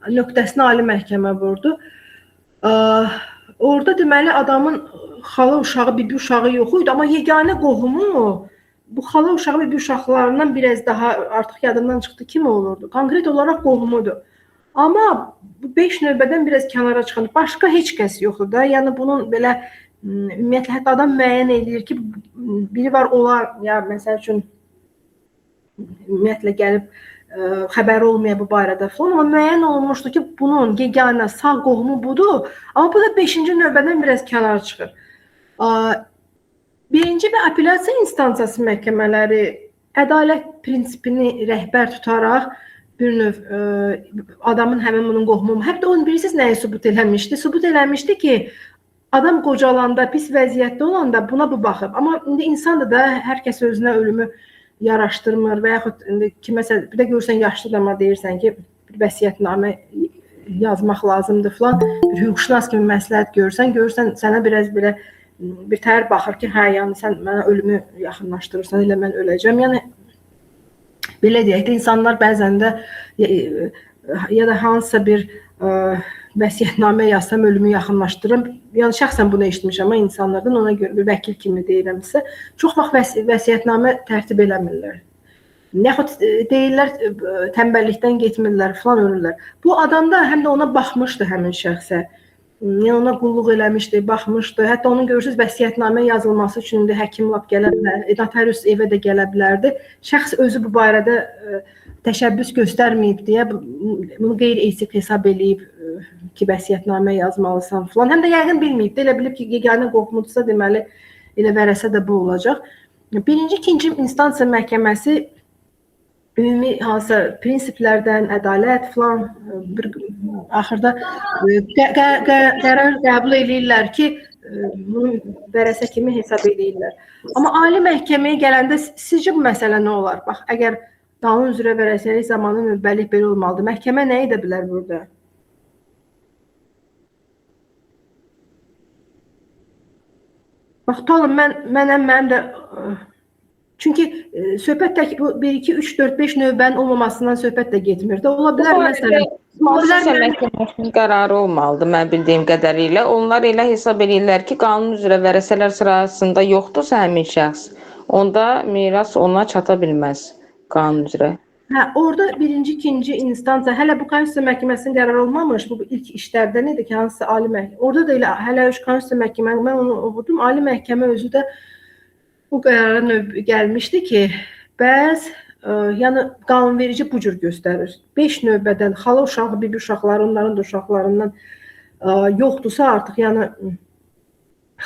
Nöqtəsini ali məhkəmə vurdu. orada deməli adamın xala uşağı, bibi uşağı yox idi, amma yeganə qohumu bu xala uşağı, bibi uşaqlarından biraz daha artıq yadımdan çıxdı kim olurdu. Konkret olaraq qohumudur. Amma bu 5 növbədən biraz kənara çıxan başqa heç kəs yoxdur da. Yəni bunun belə ümumiyyətlə hətta adam müəyyən edir ki, biri var olar ya məsəl üçün ümumiyyətlə gəlib xəbəri olmaya bu barədə falan, amma müəyyən olunmuşdu ki, bunun yeganə sağ qohumu budur. Amma bu da 5-ci növbədən biraz kənar çıxır. Birinci və apellyasiya instansiyası məhkəmələri ədalət prinsipini rəhbər tutaraq bir növ adamın həmin bunun qohumu, hətta onu bilirsiniz nəyi sübut eləmişdi? Sübut eləmişdi ki, adam qocalanda, pis vəziyyətdə olanda buna bu baxıb. Amma indi insandır da, hər kəs özünə ölümü yaraşdırmır və yaxud kiməsə, bir də görürsən yaşlı adama deyirsən ki, bir vəsiyyətnamə yazmaq lazımdır falan, bir hüquqşünas kimi məsləhət görürsən sənə biraz belə bir təhər baxır ki, hə, yəni sən mənə ölümü yaxınlaşdırırsan, elə mən öləcəm. Yəni belə deyək də, insanlar bəzən də ya da hansısa bir vəsiyyətnamə yazsam ölümü yaxınlaşdırım. Yəni şəxsən bunu eşitmişəm, amma insanlardan ona görə bir vəkil kimi deyirəmsə, çox vaxt vəsiyyətnamə tərtib eləmirlər. Yaxud deyirlər, tənbəllikdən getmirlər, falan ölürlər. Bu adam da həm də ona baxmışdı həmin şəxsə. Yəni ona qulluq eləmişdi, baxmışdı. Hətta onun görürsüz vəsiyyətnamə yazılması üçün də həkim lap gələ bilər, notarius evə də gələ bilərdi. Şəxs özü bu barədə təşəbbüs göstərməyib deyə bunu qeyri-etik hesab eləyib ki, vəsiyyətnamə yazmalısan falan. Həm də yəqin bilməyib də, elə bilib ki, yeganə qorxmudursa deməli elə vərəsə də bu olacaq. Birinci, ikinci instansiya məhkəməsi ümumi hansısa prinsiplərdən, ədalət falan bir axırda qərar qəbul edirlər ki, bunu vərəsə kimi hesab edirlər. Amma ali məhkəməyə gələndə sizcə bu məsələ nə olar? Bax, əgər qanun üzrə vərəsəlik zamanı növbəlik belə olmalıdır. Məhkəmə nə edə bilər burada? Bax, tutalım, mənim də çünki söhbət tək bu 1, 2, 3, 4, 5 növbənin olmamasından söhbət də getmir də. Ola bilər məsələn. Müəssisə məhkəməsinin qərarı olmalıdır mən bildiyim qədərilə. Onlar elə hesab edirlər ki, qanun üzrə vərəsələr sırasında yoxdursa həmin şəxs, onda miras ona çata bilməz qanun üzrə. Hə, orada birinci, ikinci instansiya, hələ bu Konstitusiya Məhkəməsinin qərarı olmamış, bu ilk işlərdən idi ki, hansısa ali məhkəmə. Orada da elə hələ Konstitusiya Məhkəməsi, mən onu oxudum, ali məhkəmə özü də bu qərara gəlmişdi ki, yəni qanunverici bu cür göstərir. 5 növbədən xala uşağı, bibi uşaqları, onların da uşaqlarından yoxdursa artıq, yəni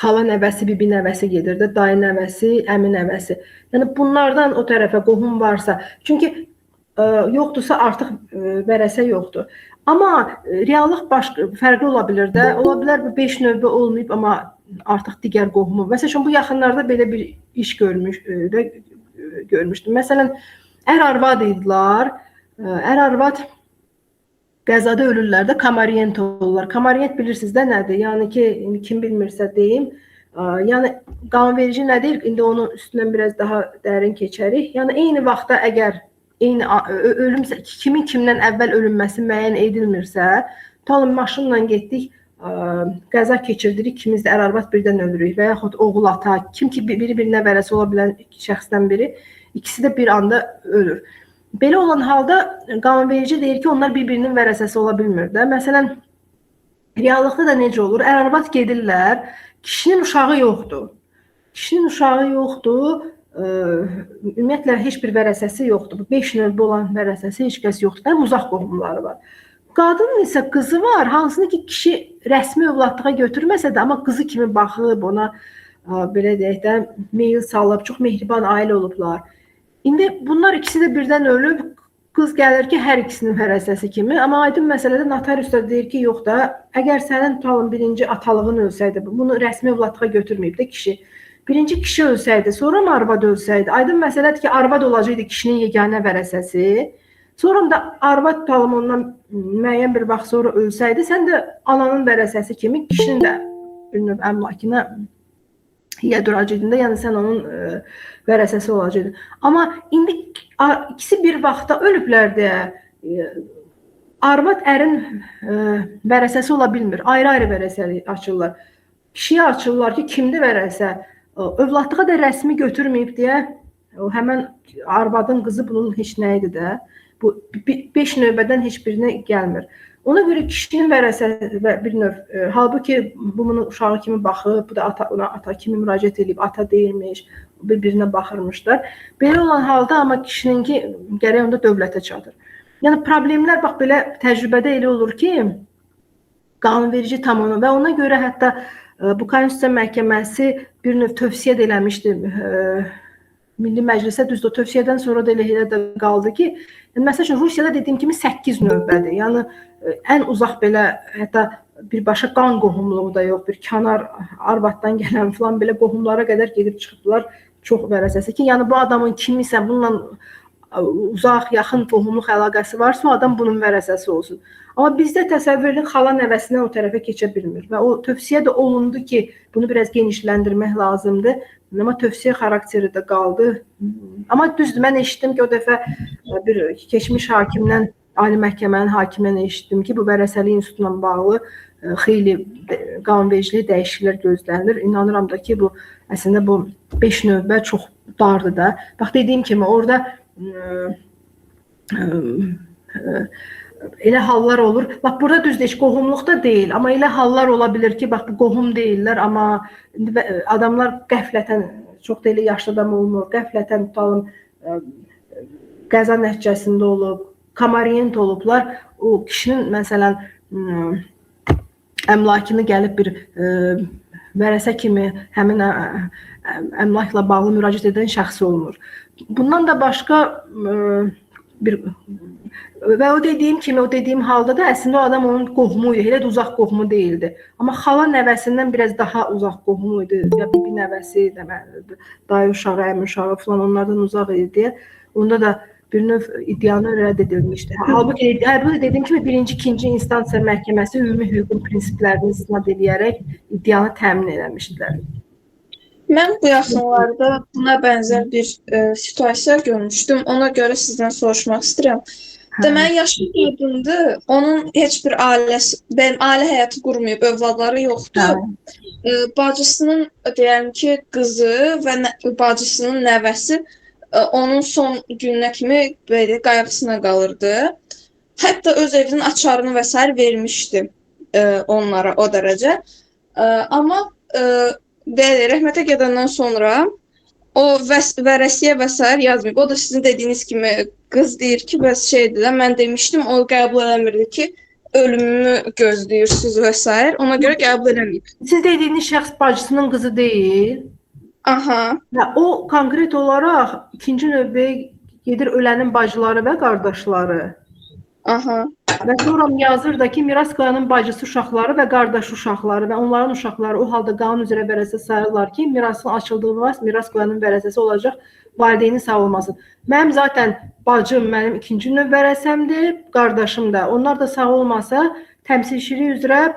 xala nəvəsi, bibi nəvəsi gedir də, dayı nəvəsi, əmi nəvəsi. Yəni bunlardan o tərəfə qohum varsa, çünki yoxdursa artıq vərəsə yoxdur. Amma reallıq fərqli ola bilər də. Ola bilər bu 5 növbə olmayıb, amma artıq digər qohumu. Məsələn, bu yaxınlarda belə bir iş görmüşdüm. Məsələn, ər-arvad idilər. Ər-arvad qəzada ölürlər də, kamariyent olurlar. Kamariyent bilirsiniz də nədir? Yəni ki, kim bilmirsə deyim. Yəni qanunverici nədir? İndi onun üstündən biraz daha dərin keçərik. Yəni eyni vaxtda əgər ölüm kimin kimdən əvvəl ölünməsi müəyyən edilmirsə, tutalım maşınla getdik, qəza keçirdirik, ikimiz də ər-arvad birdən ölürük və yaxud oğul ata, kim ki biri-birinə vərəsə ola bilən şəxsdən biri, ikisi də bir anda ölür. Belə olan halda qanunverici deyir ki, onlar bir-birinin vərəsəsi ola bilmir də. Məsələn, reallıqda da necə olur? Ər-arvad gedirlər, kişinin uşağı yoxdur. Kişinin uşağı yoxdur, ümumiyyətlə heç bir vərəsəsi yoxdur. Bu 5 növbə olan vərəsəsi heç kəs yoxdur. Həm uzaq qohumları var. Qadının isə qızı var, hansını ki kişi rəsmi övladlığa götürməsə də, amma qızı kimi baxıb, ona belə deyək də meyil salıb, çox mehriban ailə olublar. İndi bunlar ikisi də birdən ölüb, qız gəlir ki, hər ikisinin vərəsəsi kimi, amma aydın məsələdə notarius da deyir ki, yox da, əgər sənin tutalım birinci atalığın ölsəydi, bunu rəsmi övladlığa götürməyib də kişi, birinci kişi ölsəydi, sonra mı arvad ölsəydi, aydın məsələdir ki, arvad olacaqdı kişinin yeganə vərəsəsi, sonra da arvad tutalım ondan müəyyən bir vaxt sonra ölsəydi, sən də ananın vərəsəsi kimi kişinin də əmlakına hiyə duracaqdın da, yəni sən onun vərəsəsi olacaqdın. Amma indi ikisi bir vaxtda ölüblər deyə, arvad ərin vərəsəsi ola bilmir. Ayrı-ayrı vərəsəli açırlar. Kişiyə açırlar ki, kimdir vərəsə? Övladlığa da rəsmi götürməyib deyə həmən arvadın qızı bunun heç nə idi də. Bu 5 növbədən heç birinə gəlmir. Ona görə kişinin vərəsəsi bir növ, halbuki bu bunun uşağı kimi baxıb, bu da ona ata kimi müraciət edib, ata deyilmiş, bir-birinə baxırmışlar. Belə olan halda amma kişininki gərək onda dövlətə çatır. Yəni problemlər bax belə təcrübədə elə olur ki, qanunverici tam onu və ona görə hətta bu Konstitusiya Məhkəməsi bir növ tövsiyə də eləmişdi Milli Məclisə, düzdür, o tövsiyədən sonra da elə də qaldı ki, məsəl üçün Rusiyada dediyim kimi 8 növbədir. Yəni ən uzaq belə hətta birbaşa qan qohumluğu da yox, bir kənar arvaddan gələn falan belə qohumlara qədər gedib çıxıblar çox vərəsəsi ki, yəni bu adamın kimisə bununla uzaq, yaxın qohumluq əlaqəsi varsa, o adam bunun vərəsəsi olsun. Amma bizdə təsəvvür edin, xala nəvəsindən o tərəfə keçə bilmir və o tövsiyə də olundu ki, bunu biraz genişləndirmək lazımdır. Amma tövsiyə xarakteri də qaldı. Amma düzdür, mən eşitdim ki, o dəfə bir keçmiş hakimdən, Ali Məhkəmənin hakimindən eşitdim ki, bu vərəsəlik institutuna bağlı xeyli qanunvericilik dəyişikliklər gözlənilir. İnanıram da ki, bu əslində bu 5 növbə çox dardır da. Bax, dediyim kimi, orada elə hallar olur. Bax, burada düzdür, heç qohumluqda deyil, amma elə hallar ola bilir ki, bax, bu qohum deyirlər, amma adamlar qəflətən, çox da elə yaşlı adam olmur, qəflətən tutalım, qəza nəticəsində olub, kamariyent olublar, o kişinin, məsələn, əmlakını gəlib bir vərəsə kimi həmin əmlakla bağlı müraciət edən şəxsi olmur. Bundan da başqa bir və o dediyim kimi, o dediyim halda da əslində o adam onun qohumu idi, elə də uzaq qohumu deyildi. Amma xala nəvəsindən biraz daha uzaq qohumu idi, ya bir nəvəsi, dayı uşağı, əmi uşağı falan onlardan uzaq idi deyə. Onda da bir növ iddianı rədd edilmişdi. Halbuki dediyim kimi birinci, ikinci instansiya məhkəməsi ümumi hüququn prinsiplərini istinad edərək iddianı təmin etmişdilər. Mən bu yaxınlarda buna bənzər bir situasiya görmüşdüm. Ona görə sizdən soruşmaq istəyirəm. Deməli, yaşlı qadındır, onun heç bir ailəsi, ailə həyatı qurmayıb, övladları yoxdur. Bacısının, deyəlim ki, qızı və bacısının nəvəsi onun son gününə kimi belə qayğısına qalırdı. Hətta öz evinin açarını və s. vermişdi onlara o dərəcə. Amma rəhmətə gedəndən sonra o vərəsiyə və s. yazmayıb. O da sizin dediyiniz kimi qız deyir ki, bəs şeydir də, mən demişdim, o qəbul eləmirdi ki, ölümümü gözləyirsiniz və s. Ona görə qəbul eləməyib. Siz dediyiniz şəxs bacısının qızı deyil. Aha. Və o konkret olaraq ikinci növbəyə gedir ölənin bacıları və qardaşları. Aha. Və sonra yazır da ki, miras qoyanın bacısı uşaqları və qardaş uşaqları və onların uşaqları o halda qanun üzrə vərəsə sayırlar ki, mirasın açıldığı vaxt miras qoyanın vərəsəsi olacaq, valideyni sağ olmasın. Mənim zaten bacım mənim ikinci növ vərəsəmdir, qardaşım da. Onlar da sağ olmasa, təmsilçiliyi üzrə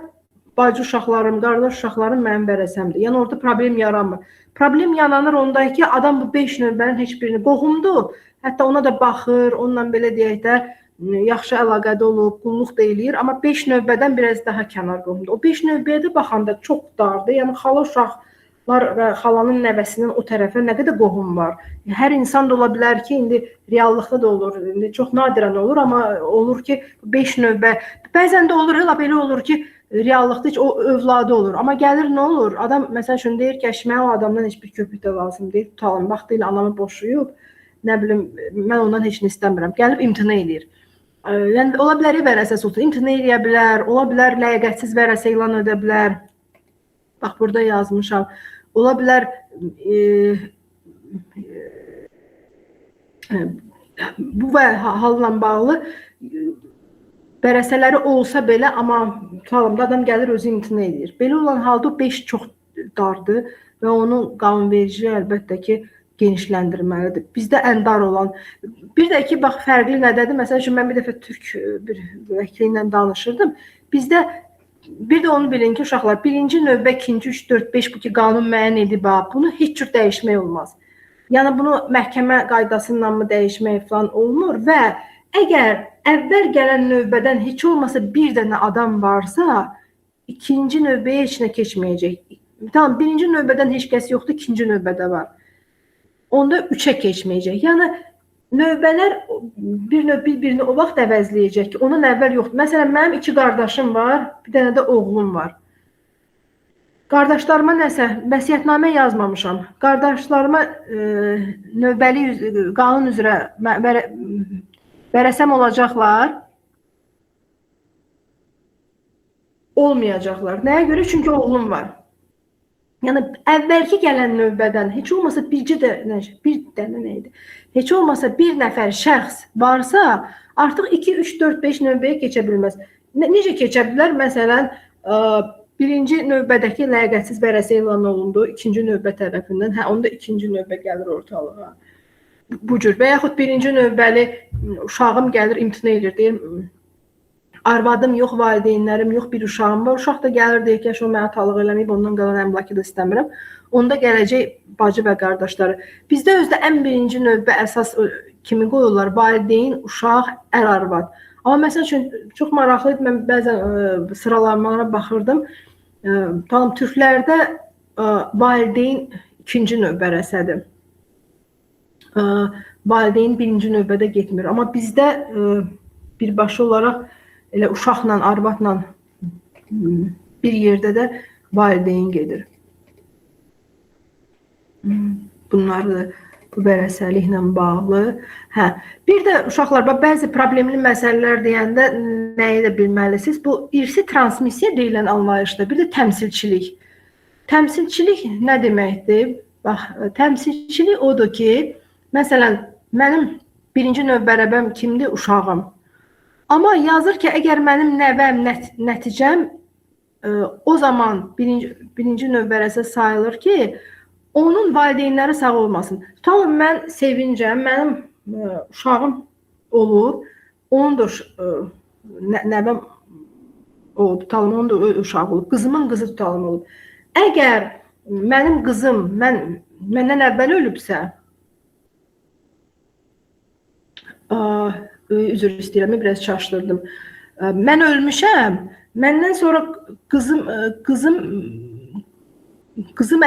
bacı uşaqlarım, qardaş uşaqlarım mənim vərəsəmdir. Yəni orada problem yaranmır. Problem yaranır ondayı ki, adam bu 5 növbənin heç birini qohumdur. Hətta ona da baxır, onunla belə deyək də, yaxşı əlaqədə olub, qulluq da eləyir. Amma 5 növbədən biraz daha kənar qohumdur. O 5 növbəyə də baxanda çox dardır. Yəni xala uşaqlar və xalanın nəvəsinin o tərəfə nə qədər qohum var. Hər insan da ola bilər ki, indi reallıqda da olur. İndi çox nadirən olur, amma olur ki, 5 növbə. Bəzən də olur, elə belə olur ki, reallıqda heç o övladı olur. Amma gəlir nə olur? Adam məsəl üçün deyir ki, mənə o adamdan heç bir köpük də lazım deyil, tutalım. Vaxtı ilə anamı boşuyub, nə bilim, mən ondan heç nə istəmirəm. Gəlib imtina edir. Yəni ola bilər vərəsəsi olsun, imtina edə bilər, ola bilər ləyaqətsiz vərəsə elan edə bilər. Bax burada yazmışam. Ola bilər bu və halla bağlı vərəsələri olsa belə, amma tutalım da adam gəlir özü imtina edir. Belə olan halda 5 çox dardır və onun qanunvericiliyi əlbəttə ki, genişləndirməlidir. Bizdə ən dar olan, bir də ki, bax, fərqli nədədir? Məsəl üçün, mən bir dəfə türk bir vəkili ilə danışırdım. Bizdə, bir də onu bilin ki, uşaqlar, birinci növbə, ikinci, 3, 4, 5 bu ki, qanun müəyyən edib, bunu heç cür dəyişmək olmaz. Yəni, bunu məhkəmə qaydasından mı dəyişmək falan olmur və əgər əvvəl gələn növbədən heç olmasa bir dənə adam varsa, ikinci növbəyə heç nə keçməyəcək. Tamam, birinci növbədən heç kəs yoxdur, ikinci növbədə var. Onda 3-ə keçməyəcək. Yəni növbələr bir-birini o vaxt əvəzləyəcək ki, ondan əvvəl yoxdur. Məsələn, mənim 2 qardaşım var, bir dənə də oğlum var. Qardaşlarıma nəsə vəsiyyətnamə yazmamışam. Qardaşlarıma növbəli qanun üzrə vərəsəm olacaqlar. Olmayacaqlar. Nəyə görə? Çünki oğlum var. Yəni əvvəlki gələn növbədən heç olmasa bir dənə nə idi? Heç olmasa bir nəfər şəxs varsa, artıq 2, 3, 4, 5 növbəyə keçə bilməz. Necə keçə bilər? Məsələn, birinci növbədəki ləyaqətsiz vərəsə elan olundu, ikinci növbə tərəfindən, onda ikinci növbə gəlir ortalığa. Bu cür. Və yaxud birinci növbəli uşağım gəlir, imtina edir, deyir, arvadım yox, valideynlərim yox, bir uşağım var. Uşaq da gəlir, deyir ki, o mənə talıq eləməyib, ondan qalan əmlakı da istəmirəm. Onda gələcək bacı və qardaşları. Bizdə özdə ən birinci növbə əsas kimi qoyurlar, valideyn, uşaq, ər, arvad. Amma məsəl üçün, çox maraqlıydı, mən bəzən sıralanmalara baxırdım. Tamam, türklərdə valideyn ikinci növbə rəsədir. Valideyn birinci növbədə getmir. Amma bizdə birbaşa olaraq elə uşaqla, arvadla bir yerdə də valideyn gedir. Bunlar da bu vərəsəliklə bağlı. Bir də uşaqlar, bəzi problemli məsələlər deyəndə nəyi də bilməlisiniz? Bu irsi transmissiya deyilən anlayışdır. Bir də təmsilçilik. Təmsilçilik nə deməkdir? Bax, təmsilçilik odur ki, məsələn, mənim birinci növbərəbəm kimdir? Uşağım. Amma yazır ki, əgər mənim nəvəm, nəticəm o zaman birinci növbərəsə sayılır ki, onun valideynləri sağ olmasın. Tamam, mən sevincəm, mənim uşağım olur, onun da nəvəm olub, tutalım, onun da uşağı olub, qızımın qızı tutalım olub. Əgər mənim qızım məndən əvvəl ölübsə, üzr istəyirəm, biraz çaşdırdım. Mən ölmüşəm, məndən sonra qızım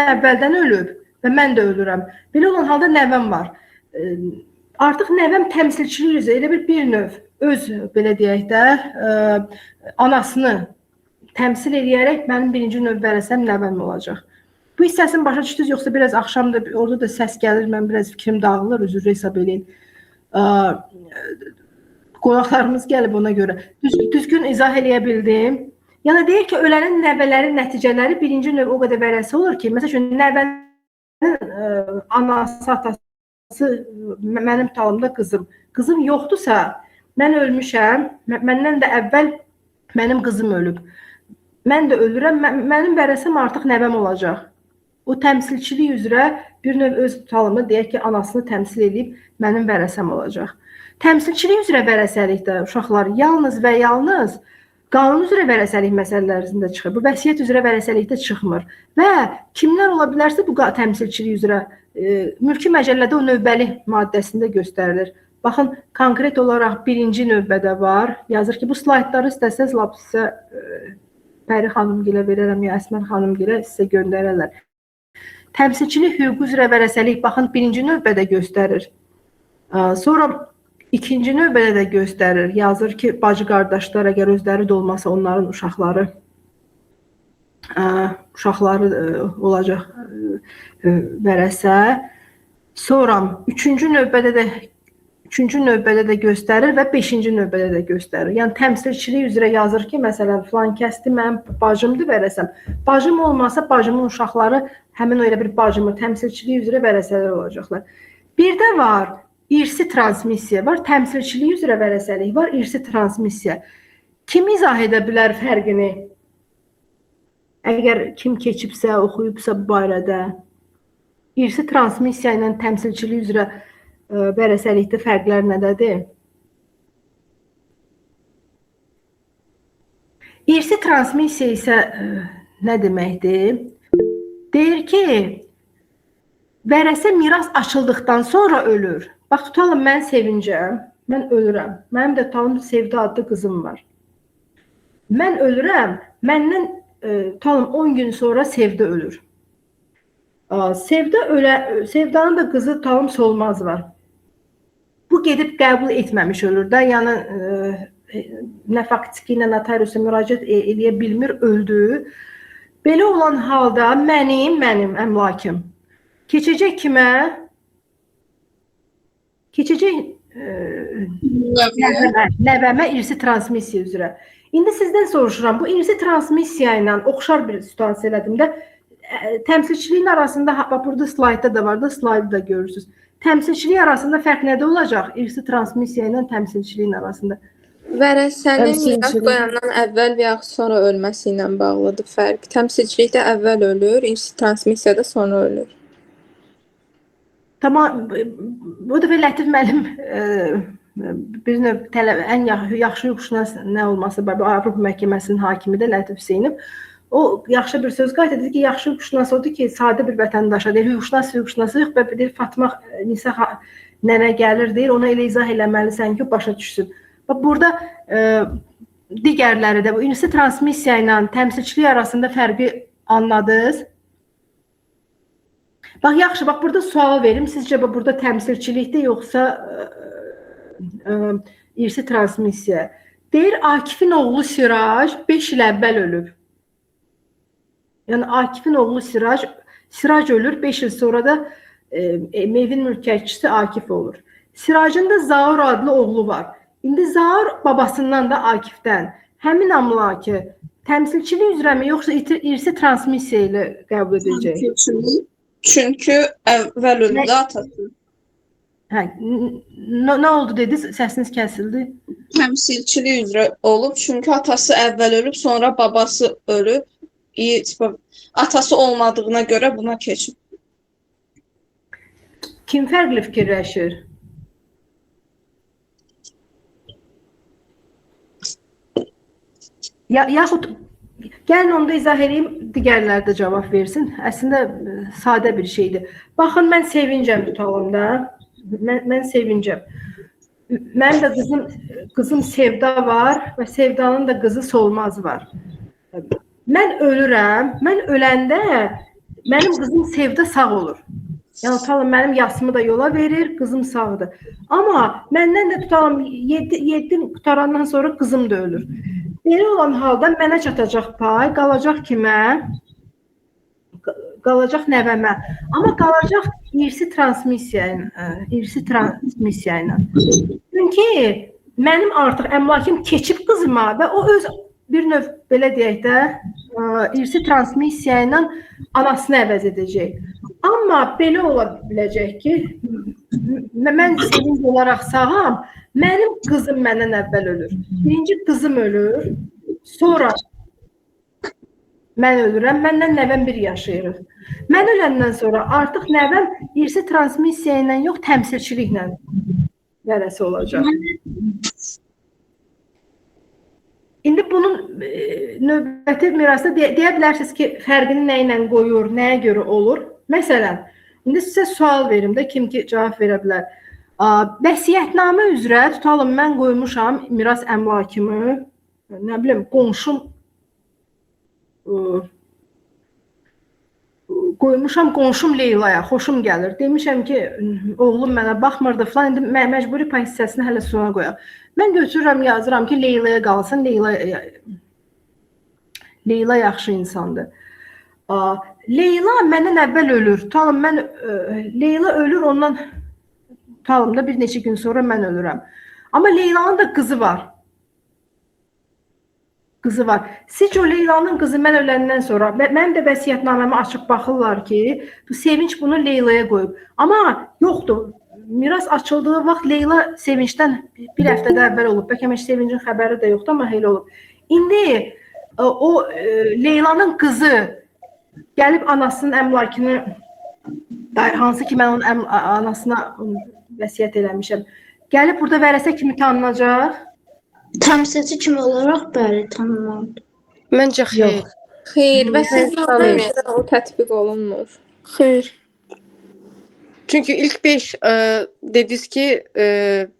əvvəldən ölüb və mən də ölürəm. Belə olan halda nəvəm var. Artıq nəvəm təmsilçilik üzrə elə bir növ öz, belə deyək də, anasını təmsil edərək mənim birinci növbərəsəm nəvəm olacaq. Bu hissəsini başa düşdünüz, yoxsa biraz axşamda orada da səs gəlir, mən biraz fikrim dağılır, üzrə hesab edin. Qonaqlarımız gəlib ona görə. Düzgün izah eləyə bildim. Yəni deyir ki, ölənin nəvələri, nəticələri birinci növ o qədər vərəsə olur ki, məsəl üçün, nəvənin anası, atası, mənim talımda qızım. Qızım yoxdursa, mən ölmüşəm, məndən də əvvəl mənim qızım ölüb. Mən də ölürəm, mənim vərəsəm artıq nəvəm olacaq. O təmsilçilik üzrə bir növ öz talımı deyək ki, anasını təmsil edib mənim vərəsəm olacaq. Təmsilçilik üzrə vərəsəlikdə uşaqlar yalnız və yalnız qanun üzrə vərəsəlik məsələlərində çıxır. Bu vəsiyyət üzrə vərəsəlikdə çıxmır. Və kimlər ola bilərsə bu təmsilçilik üzrə mülki məcəllədə o növbəli maddəsində göstərilir. Baxın, konkret olaraq birinci növbədə var. Yazır ki, bu slaydları istəsəz lap sizə Pəri xanımgilə verərəm ya Əsmər xanımgilə sizə göndərərlər. Təmsilçilik hüququ üzrə vərəsəlik, baxın, birinci növbədə göstərir. Sonra ikinci növbədə də göstərir. Yazır ki, bacı qardaşlar əgər özləri də olmasa onların uşaqları olacaq vərəsə. Sonra üçüncü növbədə də göstərir və beşinci növbədə də göstərir. Yəni təmsilçilik üzrə yazır ki, məsələn, filan kəsdir, mənim bacımdır vərəsəm. Bacım olmasa, bacımın uşaqları həmin o elə bir bacımı təmsilçilik üzrə vərəsələr olacaqlar. Bir də var, irsi transmissiya var, təmsilçilik üzrə vərəsəlik var, irsi transmissiya. Kim izah edə bilər fərqini? Əgər kim keçibsə, oxuyubsa bu barədə, irsi transmissiya ilə təmsilçilik üzrə vərəsəlikdə fərqlər nədədir? İrsi transmissiya isə nə deməkdir? Deyir ki, vərəsə miras açıldıqdan sonra ölür. Bax, tutalım, mən sevincəm. Mən ölürəm. Mənim də talım Sevda adlı qızım var. Mən ölürəm. Məndən talım 10 gün sonra Sevda ölür. Sevdanın da qızı talım Solmaz var. Bu gedib qəbul etməmiş ölür də. Yəni nə faktiki, nə notariusa müraciət eləyə bilmir, öldü. Belə olan halda mənim əmlakım keçəcək kimə? Keçəcək nəvəmə irsi transmissiya üzrə. İndi sizdən soruşuram, bu irsi transmissiya ilə oxşar bir situasiya elədim də, təmsilçiliyin arasında, burada slaytda da var da, slaydı da görürsünüz. Təmsilçilik arasında fərq nədə olacaq? İrsi transmissiya ilə təmsilçiliyin arasında. Vərəsənin miras qoyandan əvvəl və yaxud sonra ölməsi ilə bağlıdır fərq. Təmsilçilikdə əvvəl ölür, irsi transmissiyada sonra ölür. Tamam, bu dəfə Lətif müəllim bir növ ən yaxşı hüquqşünas nə olması, Avropa Məhkəməsinin hakimi də Lətif Hüseynov. O yaxşı bir söz qeyd edir ki, yaxşı hüquqşünas odur ki, sadə bir vətəndaşa deyir, hüquqşünası yox, deyir, Fatma Nisa nənə gəlir, deyir, ona elə izah eləməlisən ki, başa düşsün. Burada digərləri də bu irsi transmissiya ilə təmsilçilik arasında fərqi anladınız? Bax, yaxşı, bax, burada sual verim. Sizcə burada təmsilçilikdə yoxsa irsi transmissiya? Deyir, Akifin oğlu Siraj 5 il əvvəl ölüb. Yəni, Akifin oğlu Siraj ölür, 5 il sonra da evin mülkiyyətçisi Akif olur. Sirajın da Zaur adlı oğlu var. İndi Zaur babasından da Akifdən həmin əmlakı təmsilçilik üzrəmi yoxsa irsi transmissiya ilə qəbul edəcək? Təmsilçilik. Çünki əvvəl öldü atası. Hə, nə oldu dediniz? Səsiniz kəsildi. Təmsilçilik üzrə olub. Çünki atası əvvəl ölüb, sonra babası ölüb. Atası olmadığına görə buna keçib. Kim fərqli fikirləşir? Yaxud gəlin onda izah edeyim, digərləri də cavab versin. Əslində sadə bir şeydir. Baxın, mən sevincəm tutalım da. Mən sevincəm. Mənim də qızım Sevda var və Sevdanın da qızı Solmaz var. Mən ölürəm. Mən öləndə mənim qızım Sevda sağ olur. Yəni tutalım, mənim yaşımı da yola verir, qızım sağdır. Amma məndən də tutalım 7 qutarandan sonra qızım da ölür. Belə olan halda mənə çatacaq pay, qalacaq kimə? Qalacaq nəvəmə. Amma qalacaq irsi transmissiya ilə. Çünki mənim artıq əmlakım keçib qızıma və o öz bir növ belə deyək də irsi transmissiya ilə anasını əvəz edəcək. Amma belə ola biləcək ki, mən sevinç olaraq sağam, mənim qızım məndən əvvəl ölür. Birinci qızım ölür, sonra mən ölürəm, məndən nəvəm bir yaşayırıq. Mən öləndən sonra artıq nəvəm irsi transmissiya ilə yox, təmsilçiliklə vərəsi olacaq. İndi bunun növbəti mirasda deyə bilərsiniz ki, fərqini nə ilə qoyur, nəyə görə olur? Məsələn, indi sizə sual verim də, kim ki cavab verə bilər. Vəsiyyətnamə üzrə tutalım, mən qoymuşam miras əmlakımı, nə bilim, qonşum Leylaya, xoşum gəlir. Demişəm ki, oğlum mənə baxmırdı falan, indi məcburi pay hissəsini hələ sona qoyaq. Mən götürürəm, yazıram ki, Leylaya qalsın, Leyla yaxşı insandır. Leyla məndən əvvəl ölür. Tutalım, Leyla ölür, ondan tutalım da bir neçə gün sonra mən ölürəm. Amma Leylanın da qızı var. Sizcə o Leylanın qızı mən öləndən sonra, mənim də vəsiyyətnaməmi açıb baxırlar ki, bu Sevinç bunu Leylaya qoyub. Amma yoxdur. Miras açıldığı vaxt Leyla Sevinçdən bir həftədə əvvəl olub. Bəlkə Sevincin xəbəri də yoxdur, amma elə olub. İndi o Leylanın qızı gəlib anasının əmlakını, hansı ki mən onun anasına vəsiyyət eləmişəm, gəlib burada vərəsə kimi tanınacaq. Təmsilçi kimi olaraq bəli tanınmalıdır. Məncə xeyr. Xeyr, vəsiyyətnamə o tətbiq olunmur. Xeyr. Çünki ilk 5 dediniz ki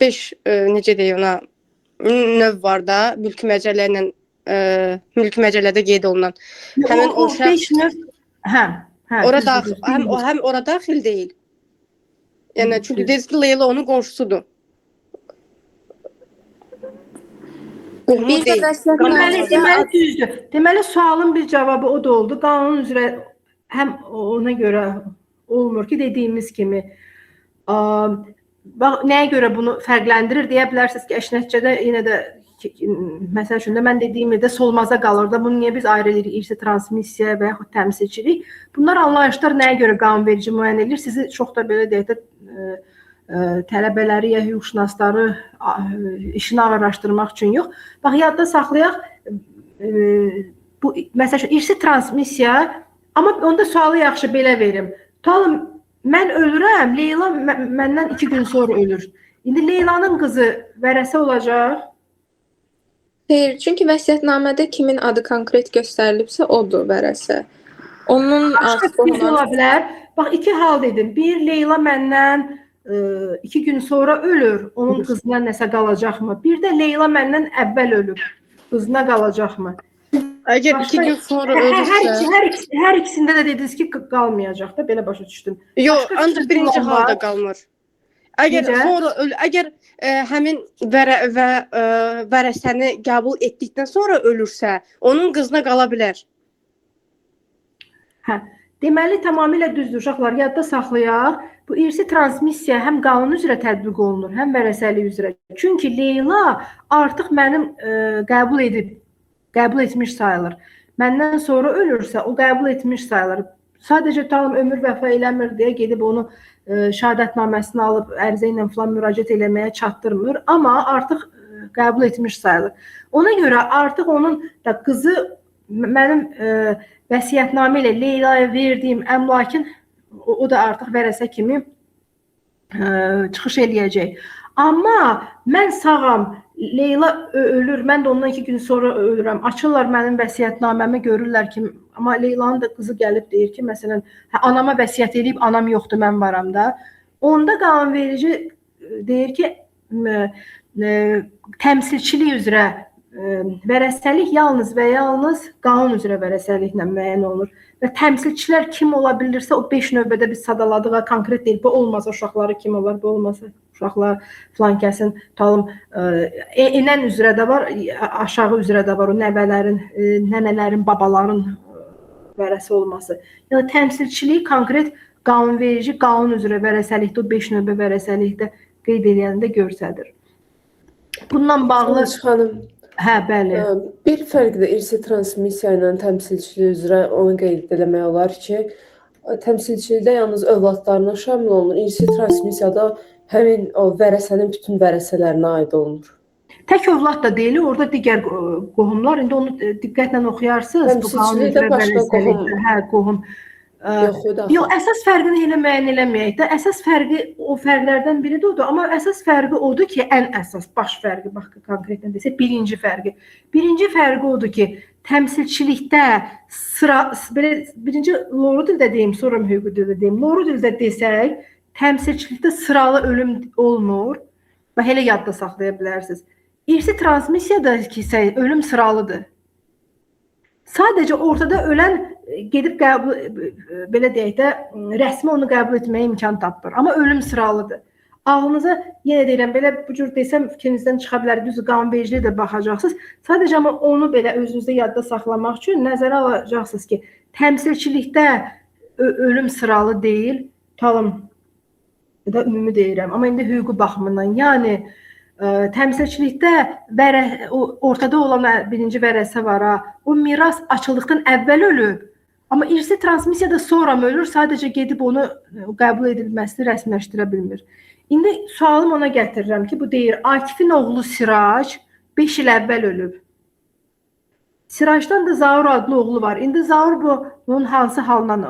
5 necə deyir ona növ var da mülki məcəllə mülki məcəllədə qeyd olunan. Həmin o şəxs 5 növ ora daxil həm ora daxil deyil. Yəni çünki dediniz ki Leyla onun qonşusudur. Qohumu Bir də deyil. Deməli düzdür. Deməli sualın bir cavabı o da oldu. Qanun üzrə həm ona görə olmur ki, dediyimiz kimi nəyə görə bunu fərqləndirir deyə bilərsiniz ki, əş nəticədə yenə də məsəl üçün də mən dediyim də solmaza qalır da. Bunu niyə biz ayrı edirik? İrsi transmissiya və yaxud təmsilçilik. Bunlar anlayışlar nəyə görə qanunverici müəyyən edir? Sizi çox da belə deyək də tələbələri ya hüquqşünasları işini araşdırmaq üçün yox. Bax, yadda saxlayaq, bu məsəl üçün irsi transmissiya, amma onda sualı yaxşı belə verim. Tutalım, mən ölürəm, Leyla məndən 2 gün sonra ölür. İndi Leylanın qızı vərəsə olacaq. Xeyr, çünki vəsiyyətnamədə kimin adı konkret göstərilibsə odur vərəsə. Onun Başqa bir ola bilər. Bax, 2 hal dedim. Bir, Leyla məndən 2 gün sonra ölür, onun qızına nəsə qalacaqmı? Bir də Leyla məndən əvvəl ölüb, qızına qalacaqmı? Əgər 2 gün sonra ölürsə... Hər ikisində də dediniz ki, qalmayacaq da, belə başa düşdüm. Yox, ancaq birinci halda qalmır. Əgər həmin vərəsəni qəbul etdikdən sonra ölürsə, onun qızına qala bilər. Deməli, tamamilə düzdür, uşaqlar, yadda saxlayaq. Bu irsi transmissiya həm qanun üzrə tətbiq olunur, həm vərəsəlik üzrə. Çünki Leyla artıq mənim qəbul etmiş sayılır. Məndən sonra ölürsə, o qəbul etmiş sayılır. Sadəcə tam ömür vəfa eləmir deyə gedib onu şəhadətnaməsini alıb ərizə ilə falan müraciət eləməyə çatdırmır, amma artıq qəbul etmiş sayılır. Ona görə artıq onun da qızı mənim vəsiyyətnamə ilə Leylaya verdiyim əmlakın o da artıq vərəsə kimi çıxış eləyəcək. Amma mən sağam, Leyla ölür, mən də ondan 2 gün sonra ölürəm. Açırlar mənim vəsiyyətnaməmi, görürlər ki, amma Leylanın da qızı gəlib deyir ki, məsələn, anama vəsiyyət eləyib, anam yoxdur, mən varam da. Onda qanunverici deyir ki, təmsilçilik üzrə vərəsəlik yalnız və yalnız qanun üzrə vərəsəliklə müəyyən olunur. Və təmsilçilər kim ola bilirsə, o 5 növbədə biz sadaladığı konkret deyil. Bu olmasa uşaqları kim olar, bu olmasa uşaqlar filan kəsin, tutalım, enən üzrə də var, aşağı üzrə də var, o nəvələrin, nənələrin, babaların vərəsi olması. Yəni, təmsilçiliyi konkret qanunverici, qanun üzrə vərəsəlikdə, o 5 növbə vərəsəlikdə qeyd edəndə görsədir. Bundan bağlı... bəli. Bir fərq də irsi transmissiya ilə təmsilçiliyi üzrə onu qeyd eləmək olar ki, təmsilçilikdə yalnız övladlarına şamil olunur. İrsi transmissiyada həmin o vərəsənin bütün vərəsələrinə aid olunur. Tək övlad da deyil, orada digər qohumlar, indi onu diqqətlə oxuyarsınız. Təmsilçilikdə başqa qohum. Qohum. Yox, əsas fərqini elə müəyyən eləməyək də. Əsas fərqi, o fərqlərdən biri də odur. Amma əsas fərqi odur ki, ən əsas, baş fərqi, bax, konkretlə desək, birinci fərqi. Birinci fərqi odur ki, təmsilçilikdə sıra, belə, birinci loru dildə deyim, sonra hüquqi dildə deyim. Loru dildə desək, təmsilçilikdə sıralı ölüm olmur və elə yadda saxlaya bilərsiniz. İrsi transmissiyada isə ölüm sıralıdır. Sadəcə ortada ölən gedib qəbul, belə deyək də, rəsmi onu qəbul etməyə imkan tapır. Amma ölüm sıralıdır. Ağlınıza, yenə deyirəm, belə bu cür desəm fikrinizdən çıxa bilər, düzdür, qanunvericiliyə də baxacaqsınız. Sadəcə amma onu belə özünüzdə yadda saxlamaq üçün nəzərə alacaqsınız ki, təmsilçilikdə ölüm sıralı deyil, tutalım, ya da ümumi deyirəm, amma indi hüquqi baxımından, yəni təmsilçilikdə ortada olan birinci vərəsə var, o miras açıldıqdan əvvəl ölüb, amma irsi transmissiyada sonra ölür, sadəcə gedib onu qəbul edilməsini rəsmiləşdirə bilmir. İndi sualım ona gətirirəm ki, bu deyir, Akifin oğlu Sirac 5 il əvvəl ölüb. Siracdan da Zaur adlı oğlu var. İndi Zaur bunun hansı halından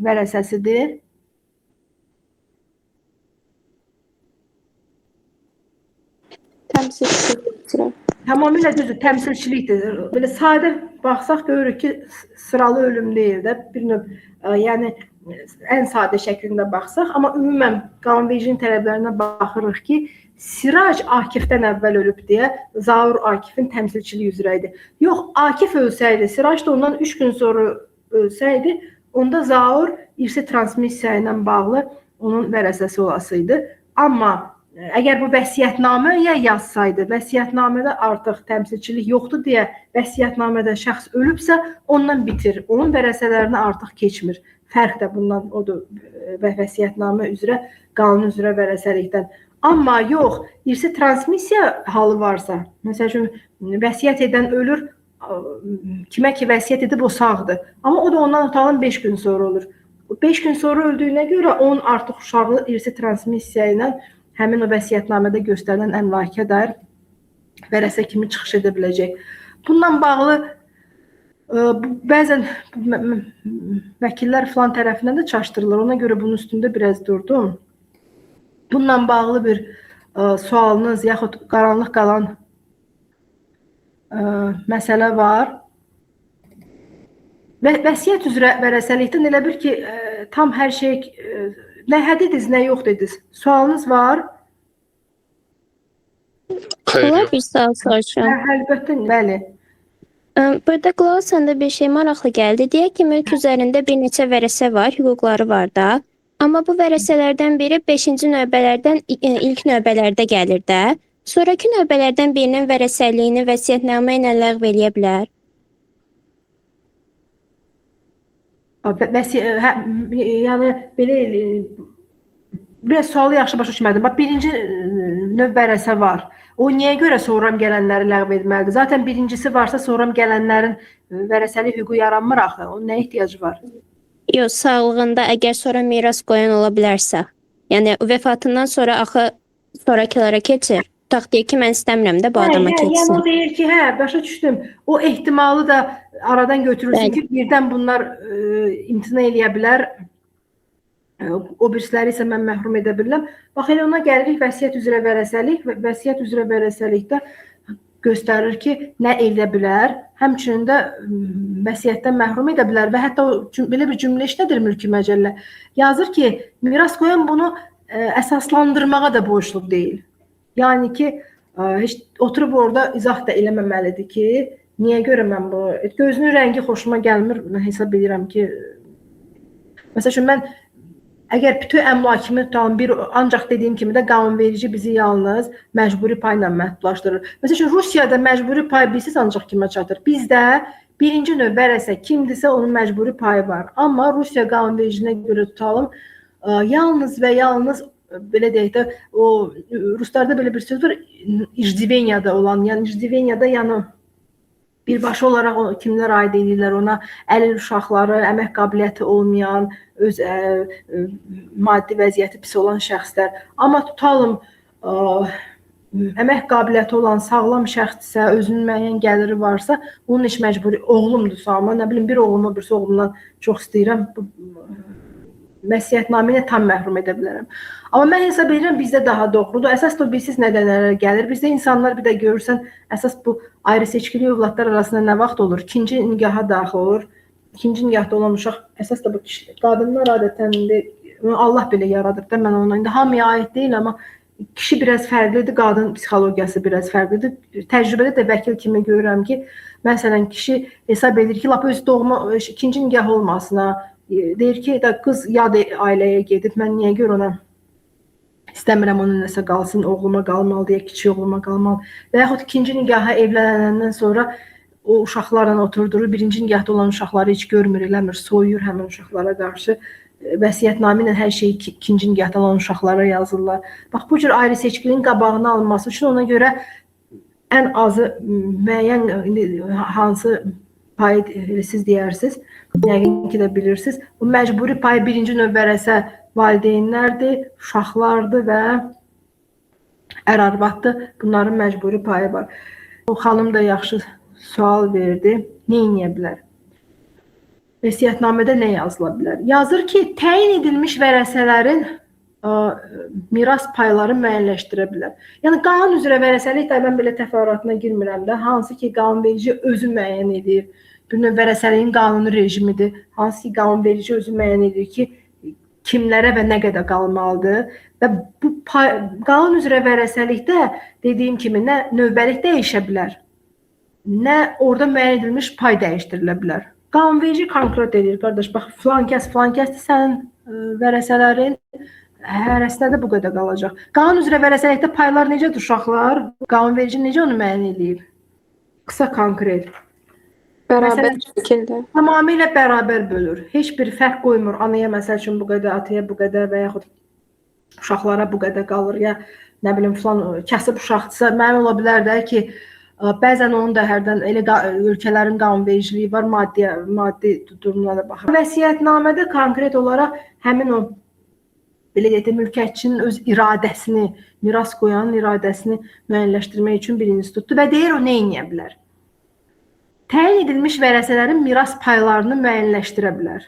vərəsəsidir? Təmsilçilik. Tamamilə düzdür, təmsilçilikdir. Belə sadə baxsaq görürük ki, sıralı ölüm deyil də, bir növ, yəni ən sadə şəklində baxsaq, amma ümumən qanunvericiliyin tələblərinə baxırıq ki, Sirac Akifdən əvvəl ölüb deyə Zaur Akifin təmsilçiliyi üzrə idi. Yox, Akif ölsəydi, Sirac da ondan 3 gün sonra ölsəydi, onda Zaur irsi transmissiya ilə bağlı onun vərəsəsi olasıydı. Amma əgər bu vəsiyyətnaməyə yazsaydı, vəsiyyətnamədə artıq təmsilçilik yoxdur deyə vəsiyyətnamədə şəxs ölübsə, ondan bitir. Onun vərəsələrinə artıq keçmir. Fərq də bundan odur vəsiyyətnamə üzrə, qanun üzrə vərəsəlikdən. Amma yox, irsi transmissiya halı varsa, məsəl üçün vəsiyyət edən ölür, kimə ki vəsiyyət edib o sağdır. Amma o da ondan tutalım 5 gün sonra olur. 5 gün sonra öldüyünə görə onun artıq uşağı irsi transmissiya ilə həmin o vəsiyyətnamədə göstərilən əmlaka dair vərəsə kimi çıxış edə biləcək. Bununla bağlı bəzən vəkillər filan tərəfindən də çaşdırılır. Ona görə bunun üstündə biraz durdum. Bununla bağlı bir sualınız yaxud qaranlıq qalan məsələ var. Vəsiyyət üzrə vərəsəlikdən elə bir ki, tam hər şey nə hədidiniz, nə yox dediniz. Sualınız var? Olar bir sual soruşum. Əlbəttə, bəli. Burada qulaq asanda bir şey maraqlı gəldi. Deyək ki, mülk üzərində bir neçə vərəsə var, hüquqları var da. Amma bu vərəsələrdən biri 5-ci növbələrdən ilk növbələrdə gəlir də. Sonrakı növbələrdən birinin vərəsəliyini vəsiyyətnamə ilə ləğv eləyə bilər. Yəni belə biraz sualı yaxşı başa düşmədim. Bax, birinci növ vərəsə var. O niyə görə sonram gələnləri ləğv etməlidir? Zaten birincisi varsa sonram gələnlərin vərəsəlik hüququ yaranmır axı. Onun nə ehtiyacı var? Yox, sağlığında əgər sonra miras qoyan ola bilərsə. Yəni vəfatından sonra axı sonrakılara keçir. Tutaq deyək ki, mən istəmirəm də bu adama keçsin. Yəni o deyir ki, başa düşdüm. O ehtimalı da aradan götürülsün ki, birdən bunlar imtina eləyə bilər. O birisləri isə mən məhrum edə bilirəm. Bax, elə ona gəlirik vəsiyyət üzrə vərəsəlik. Vəsiyyət üzrə vərəsəlikdə göstərir ki, nə edə bilər, həmçinin də vəsiyyətdən məhrum edə bilər və hətta belə bir cümlə işlədir mülki məcəllə. Yazır ki, miras qoyan bunu əsaslandırmağa da borclu deyil. Yəni ki, heç oturub orada izah da eləməməlidir ki, niyə görə mən bunu, gözünün rəngi xoşuma gəlmir, hesab edirəm ki, məsəl üçün mən əgər bütün əmlakımı tutalım, ancaq dediyim kimi də qanunverici bizi yalnız məcburi payla məhdudlaşdırır. Məsəl üçün Rusiyada məcburi pay bilsiz ancaq kimə çatır? Bizdə birinci növ vərəsə kimdirsə onun məcburi payı var. Amma Rusiya qanunvericiliyinə görə tutalım, yalnız və yalnız belə deyək də, o ruslarda belə bir söz var, icdiveniyada olan, yəni icdiveniyada yəni birbaşa olaraq kimlər aid edirlər ona, əlil uşaqları, əmək qabiliyyəti olmayan, öz maddi vəziyyəti pis olan şəxslər. Amma tutalım, əmək qabiliyyəti olan sağlam şəxsdirsə, özünün müəyyən gəliri varsa, onun heç məcburi oğlumdursa, amma nə bilim, bir oğlumu, birisi oğlumdan çox istəyirəm, vəsiyyətnamə ilə tam məhrum edə bilərəm. Amma mən hesab edirəm, bizdə daha doğrudur. Əsas da bilsiz nədən gəlir. Bizdə insanlar bir də görürsən, əsas bu ayrı seçkili övladlar arasında nə vaxt olur? İkinci nigaha daxil olur. İkinci nigahda olan uşaq, əsas da bu qadınlar adətən Allah belə yaradır da, mən ona indi hamıya aid deyil, amma kişi biraz fərqlidir, qadın psixologiyası biraz fərqlidir. Təcrübədə də vəkil kimi görürəm ki, məsələn, kişi hesab edir ki, lap öz doğma, ikinci nigah olmasına, deyir ki, qız yad ailəyə gedib, mən niyə görə ona istəmirəm onun nəsə qalsın, oğluma qalmalı deyə, kiçik oğluma qalmalı. Və yaxud ikinci nigaha evlənəndən sonra o uşaqlarla oturdurur, birinci nigahda olan uşaqları heç görmür, eləmir, soyuyur həmin uşaqlara qarşı. Vəsiyyətnamə ilə hər şeyi ikinci nigahda olan uşaqlara yazırlar. Bax, bu cür ayrı seçkilinin qabağını alınması üçün ona görə ən azı müəyyən hansı payı siz deyərsiniz, yəqin ki də bilirsiniz. Bu məcburi payı birinci növ vərəsə valideynlərdir, uşaqlardır və ər-arvaddır. Bunların məcburi payı var. O xanım da yaxşı sual verdi. Nə edə bilər? Vəsiyyətnamədə nə yazıla bilər? Yazır ki, təyin edilmiş vərəsələrin miras payları müəyyənləşdirə bilər. Yəni qanun üzrə vərəsəlik də mən belə təfərrüatına girmirəm də, hansı ki qanunverici özü müəyyən edir. Bir növ vərəsəliyin qanuni rejimidir. Hansı ki qanunverici özü müəyyən edir ki, kimlərə və nə qədər qalmalıdır. Və bu qanun üzrə vərəsəlikdə dediyim kimi nə növbəlik dəyişə bilər, nə orada müəyyən edilmiş pay dəyişdirilə bilər. Qanunverici konkret edir, qardaş, bax filan kəsdir sənin vərəsələrin, hərəsində də bu qədər qalacaq. Qanun üzrə vərəsəlikdə paylar necədir uşaqlar? Qanunverici necə onu müəyyən edib? Qısa konkret. Bərabər şəkildə. Tamamilə bərabər bölür. Heç bir fərq qoymur. Anaya məsəl üçün bu qədər, ataya bu qədər və yaxud uşaqlara bu qədər qalır. Ya nə bilim filan kasıb uşaqdırsa, mənim ola bilər də ki, bəzən onun da hərdən elə ölkələrin qanunvericiliyi var, maddi durumlara baxır. Vəsiyyətnamədə konkret olaraq həmin o belə deyək də mülkiyyətçinin öz iradəsini, miras qoyanın iradəsini müəyyənləşdirmək üçün bir institutdur və deyir o nə edə bilər? Təyin edilmiş vərəsələrin miras paylarını müəyyənləşdirə bilər.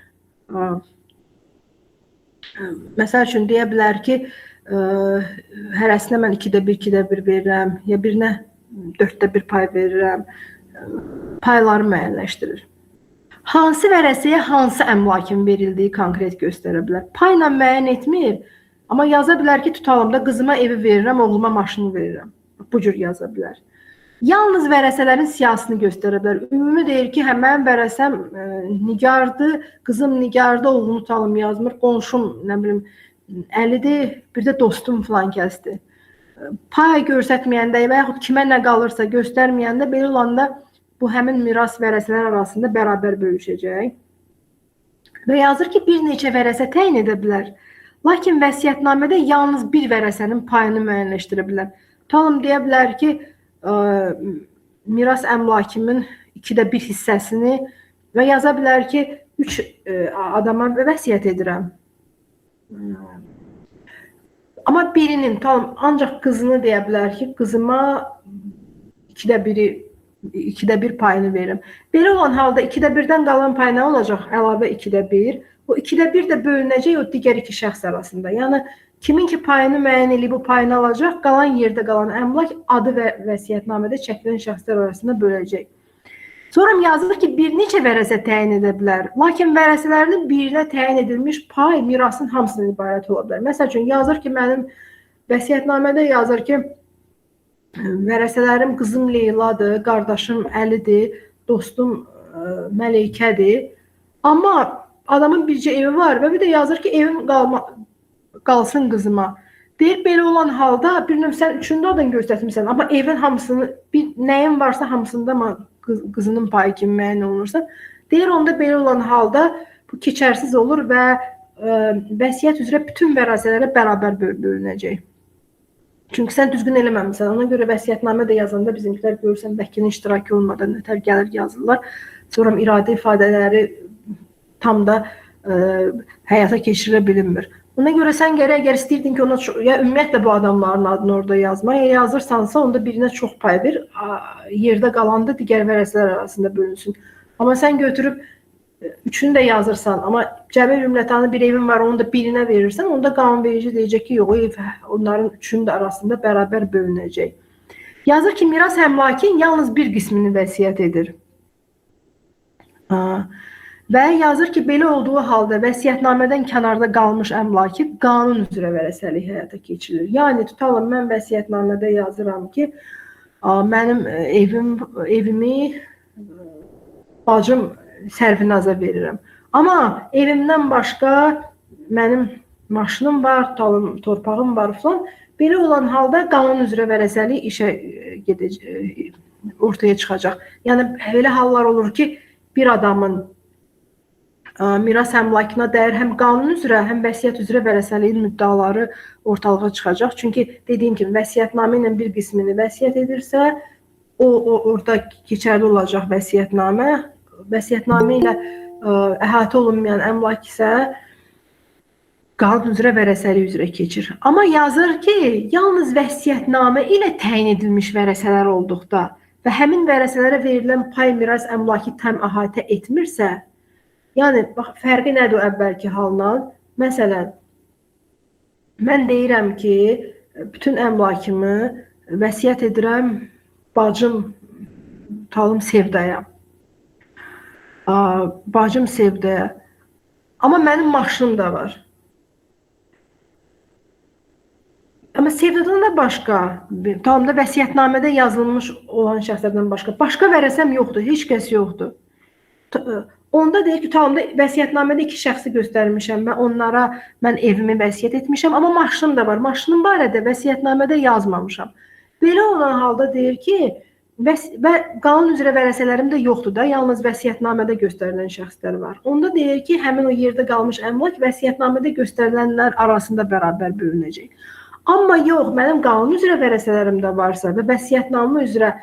Məsəl üçün deyə bilər ki, hərəsinə mən 2/1 verirəm, ya birinə 4/1 pay verirəm. Payları müəyyənləşdirir. Hansı vərəsəyə hansı əmlakın verildiyi konkret göstərə bilər. Payla müəyyən etmir, amma yaza bilər ki, tutalım da qızıma evi verirəm, oğluma maşını verirəm. Bu cür yaza bilər. Yalnız vərəsələrin siyasını göstərə bilər. Ümumi deyir ki, mənim vərəsəm Nigardır, qızım Nigardır, oğlunu tutalım yazmır, qonşum, nə bilim, Əlidir, bir də dostum filan kəsdir. Pay göstərməyəndə və yaxud kimə nə qalırsa göstərməyəndə belə olanda bu həmin miras vərəsələr arasında bərabər bölüşəcək. Və yazır ki, bir neçə vərəsə təyin edə bilər. Lakin vəsiyyətnamədə yalnız bir vərəsənin payını müəyyənləşdirə bilər. Tutalım deyə bilər ki, miras əmlakimin 2/1 hissəsini və yaza bilər ki, 3 adama vəsiyyət edirəm. Amma birinin, ancaq qızını deyə bilər ki, qızıma 2/1 payını verirəm. Belə olan halda 2/1-dən qalan pay nə olacaq? Əlavə 2/1. O 2/1 də bölünəcək o digər iki şəxs arasında. Yəni, kimin ki payını müəyyən edib bu payını alacaq, qalan yerdə qalan əmlak adı və vəsiyyətnamədə çəkilən şəxslər arasında böləcək. Sonra yazılır ki, bir neçə vərəsə təyin edə bilər. Lakin vərəsələrinin birinə təyin edilmiş pay mirasın hamısından ibarət ola bilər. Məsəl üçün, yazır ki, mənim vəsiyyətnamədə yazır ki, vərəsələrim qızım Leyladır, qardaşım Əlidir, dostum Məleykədir. Amma adamın bircə evi var və bir də yazır ki, evim qalsın qızıma. Deyir, belə olan halda bir növ sən üçüncü adın göstərmişsən, amma evin hamısını, nəyin varsa hamısında qızının payı kimi müəyyən olunursa, deyir, onda belə olan halda bu keçərsiz olur və vəsiyyət üzrə bütün vərəsələrə bərabər bölünəcək. Çünki sən düzgün eləməmişsən. Ona görə vəsiyyətnamə də yazanda bizimkilər görürsən, vəkilin iştirakı olmadan nətər gəlir yazırlar. Sonra iradə ifadələri tam da həyata keçirilə bilinmir. Ona görə sən gərək əgər istəyirdin ki, ona ya ümumiyyətlə bu adamların adını orada yazma, ya yazırsansa onda birinə çox pay ver, yerdə qalanda digər vərəsələr arasında bölünsün. Amma sən götürüb üçünü də yazırsan, amma cəmi cümlətanı bir evin var, onu da birinə verirsən, onda qanunverici deyəcək ki, yox, o ev onların üçünün də arasında bərabər bölünəcək. Yazır ki, miras əmlakin yalnız bir qismini vəsiyyət edir. Və yazır ki, belə olduğu halda vəsiyyətnamədən kənarda qalmış əmlaki qanun üzrə vərəsəlik həyata keçirilir. Yəni, tutalım, mən vəsiyyətnamədə yazıram ki, mənim evimi bacım Sərvinaza verirəm. Amma evimdən başqa mənim maşınım var, torpağım var falan. Belə olan halda qanun üzrə vərəsəlik işə ortaya çıxacaq. Yəni, elə hallar olur ki, bir adamın miras əmlakına dair həm qanun üzrə, həm vəsiyyət üzrə vərəsəliyin müddaları ortalığa çıxacaq. Çünki dediyim kimi, vəsiyyətnamə ilə bir qismini vəsiyyət edirsə, orada keçərli olacaq vəsiyyətnamə. Vəsiyyətnamə ilə əhatə olunmayan əmlak isə qanun üzrə vərəsəlik üzrə keçir. Amma yazır ki, yalnız vəsiyyətnamə ilə təyin edilmiş vərəsələr olduqda və həmin vərəsələrə verilən pay miras əmlaki tam əhatə etmirsə, yəni, bax, fərqi nədir o əvvəlki haldan? Məsələn, Mən deyirəm ki, bütün əmlakımı vəsiyyət edirəm bacım Talım Sevdaya. Bacım Sevdaya. Amma mənim maşınım da var. Amma Sevdadan da başqa, Talımda vəsiyyətnamədə yazılmış olan şəxslərdən başqa vərəsəm yoxdur, heç kəs yoxdur. Onda deyir ki, Talımda vəsiyyətnamədə 2 şəxsi göstərmişəm. Mən evimi vəsiyyət etmişəm, amma maşınım da var. Maşınım barədə vəsiyyətnamədə yazmamışam. Belə olan halda deyir ki, və qanun üzrə vərəsələrim də yoxdur da, yalnız vəsiyyətnamədə göstərilən şəxslər var. Onda deyir ki, həmin o yerdə qalmış əmlak vəsiyyətnamədə göstərilənlər arasında bərabər bölünəcək. Amma yox, mənim qanun üzrə vərəsələrim də varsa və vəsiyyətnamə üzrə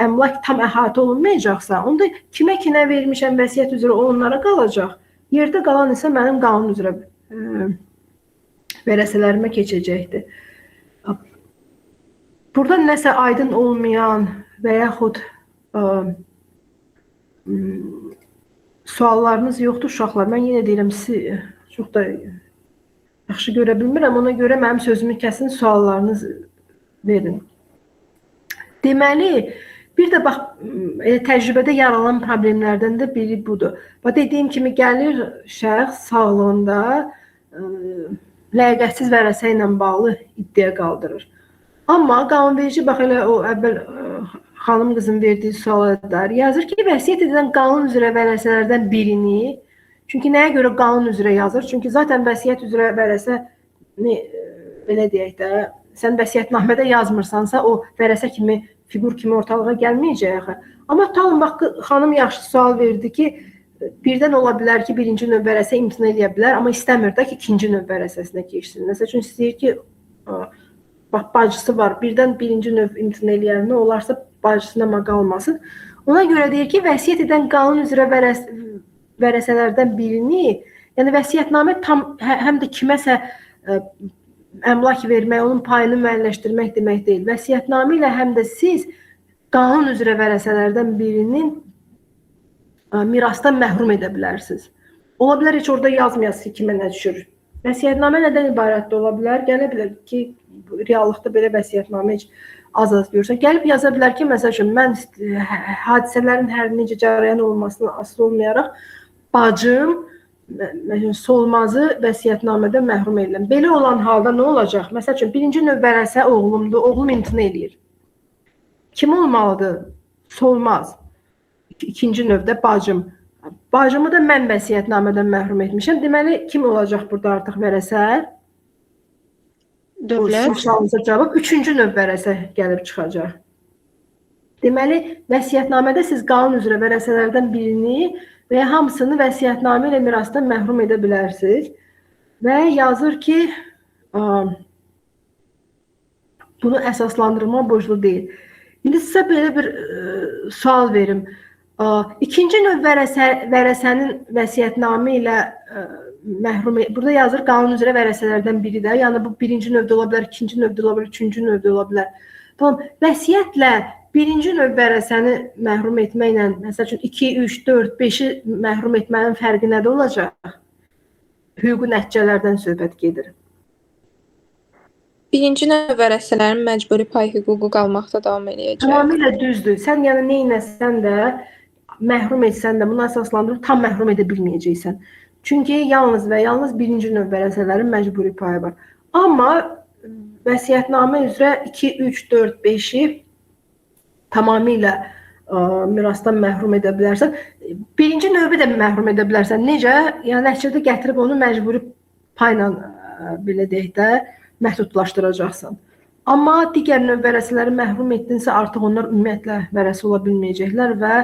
əmlak tam əhatə olunmayacaqsa, onda kimə vermişəm vəsiyyət üzrə onlara qalacaq. Yerdə qalan isə mənim qanun üzrə vərəsələrimə keçəcəkdir. Burada nəsə aydın olmayan və yaxud suallarınız yoxdur uşaqlar. Mən yenə deyirəm, sizi çox da yaxşı görə bilmirəm. Ona görə mənim sözümü kəsin, suallarınız verin. Deməli, bir də bax, təcrübədə yaranan problemlərdən də biri budur. Dediyim kimi gəlir şəxs sağlığında ləyaqətsiz vərəsə ilə bağlı iddia qaldırır. Amma qanunverici bax elə o əvvəl xanım qızın verdiyi suala da yazır ki, vəsiyyət edilən qanun üzrə vərəsələrdən birini, çünki nəyə görə qanun üzrə yazır? Çünki zaten vəsiyyət üzrə vərəsə belə deyək də, sən vəsiyyətnamədə yazmırsansa, o vərəsə kimi, fiqur kimi ortalığa gəlməyəcək. Amma Talım bax, xanım yaxşı sual verdi ki, birdən ola bilər ki, birinci növ vərəsə imtina edə bilər, amma istəmir də ki, ikinci növ vərəsəsinə keçsin. Məsəl üçün istəyir ki, bax, bacısı var, birdən birinci növ imtina eləyər, nə olarsa bacısına qalmasın. Ona görə deyir ki, vəsiyyət edən qanun üzrə vərəsələrdən birini, yəni vəsiyyətnamə həm də kiməsə əmlak vermək, onun payını müəyyənləşdirmək demək deyil. Vəsiyyətnamə ilə həm də siz qanun üzrə vərəsələrdən birinin mirasdan məhrum edə bilərsiniz. Ola bilər, heç orada yazmayasınız ki, kimə nə düşür. Vəsiyyətnamə nədən ibarətdə ola bilər? Gələ bilər ki, reallıqda belə vəsiyyətnamə heç az-az görürsə. Gəlib yaza bilər ki, məsəl üçün, mən hadisələrin hər necə cərəyan olmasına asılı olmayaraq, bacım solmazı vəsiyyətnamədən məhrum ediləm. Belə olan halda nə olacaq? Məsəl üçün, birinci növ vərəsə oğlumdur, oğlum imtina eləyir. Kim olmalıdır? Solmaz. İkinci növdə bacım. Bacımı da mən vəsiyyətnamədən məhrum etmişəm. Deməli, kim olacaq burada artıq vərəsə? Dövlət. Cavab, üçüncü növ vərəsə gəlib çıxacaq. Deməli, vəsiyyətnamədə siz qanun üzrə vərəsələrdən birini və ya hamısını vəsiyyətnamə ilə mirasdan məhrum edə bilərsiniz. Və yazır ki, bunu əsaslandırma borclu deyil. İndi sizə belə bir sual verim. İkinci növ vərəsənin vəsiyyətnamə ilə məhrum, burada yazır qanun üzrə vərəsələrdən biri də, yəni bu birinci növdə ola bilər, ikinci növdə ola bilər, üçüncü növdə ola bilər. Tamam, vəsiyyətlə birinci növ vərəsəni məhrum etməklə, məsəl üçün 2, 3, 4, 5-i məhrum etmənin fərqi nədə olacaq? Hüquqi nəticələrdən söhbət gedir. Birinci növ vərəsələrin məcburi pay hüququ qalmaqda davam edəcək. Tamamilə düzdür. Sən yəni neynəsən də, məhrum etsən də, bunu əsaslandırıb tam məhrum edə bilməyəcəksən. Çünki yalnız və yalnız birinci növ vərəsələrin məcburi payı var. Amma vəsiyyətnamə üzrə 2, 3, 4, 5-i tamamilə mirasdan məhrum edə bilərsən. Birinci növbə də məhrum edə bilərsən. Necə? Yəni nəticədə gətirib onu məcburi payla belə deyək də məhdudlaşdıracaqsan. Amma digər növ vərəsələri məhrum etdinsə, artıq onlar ümumiyyətlə vərəsə ola bilməyəcəklər və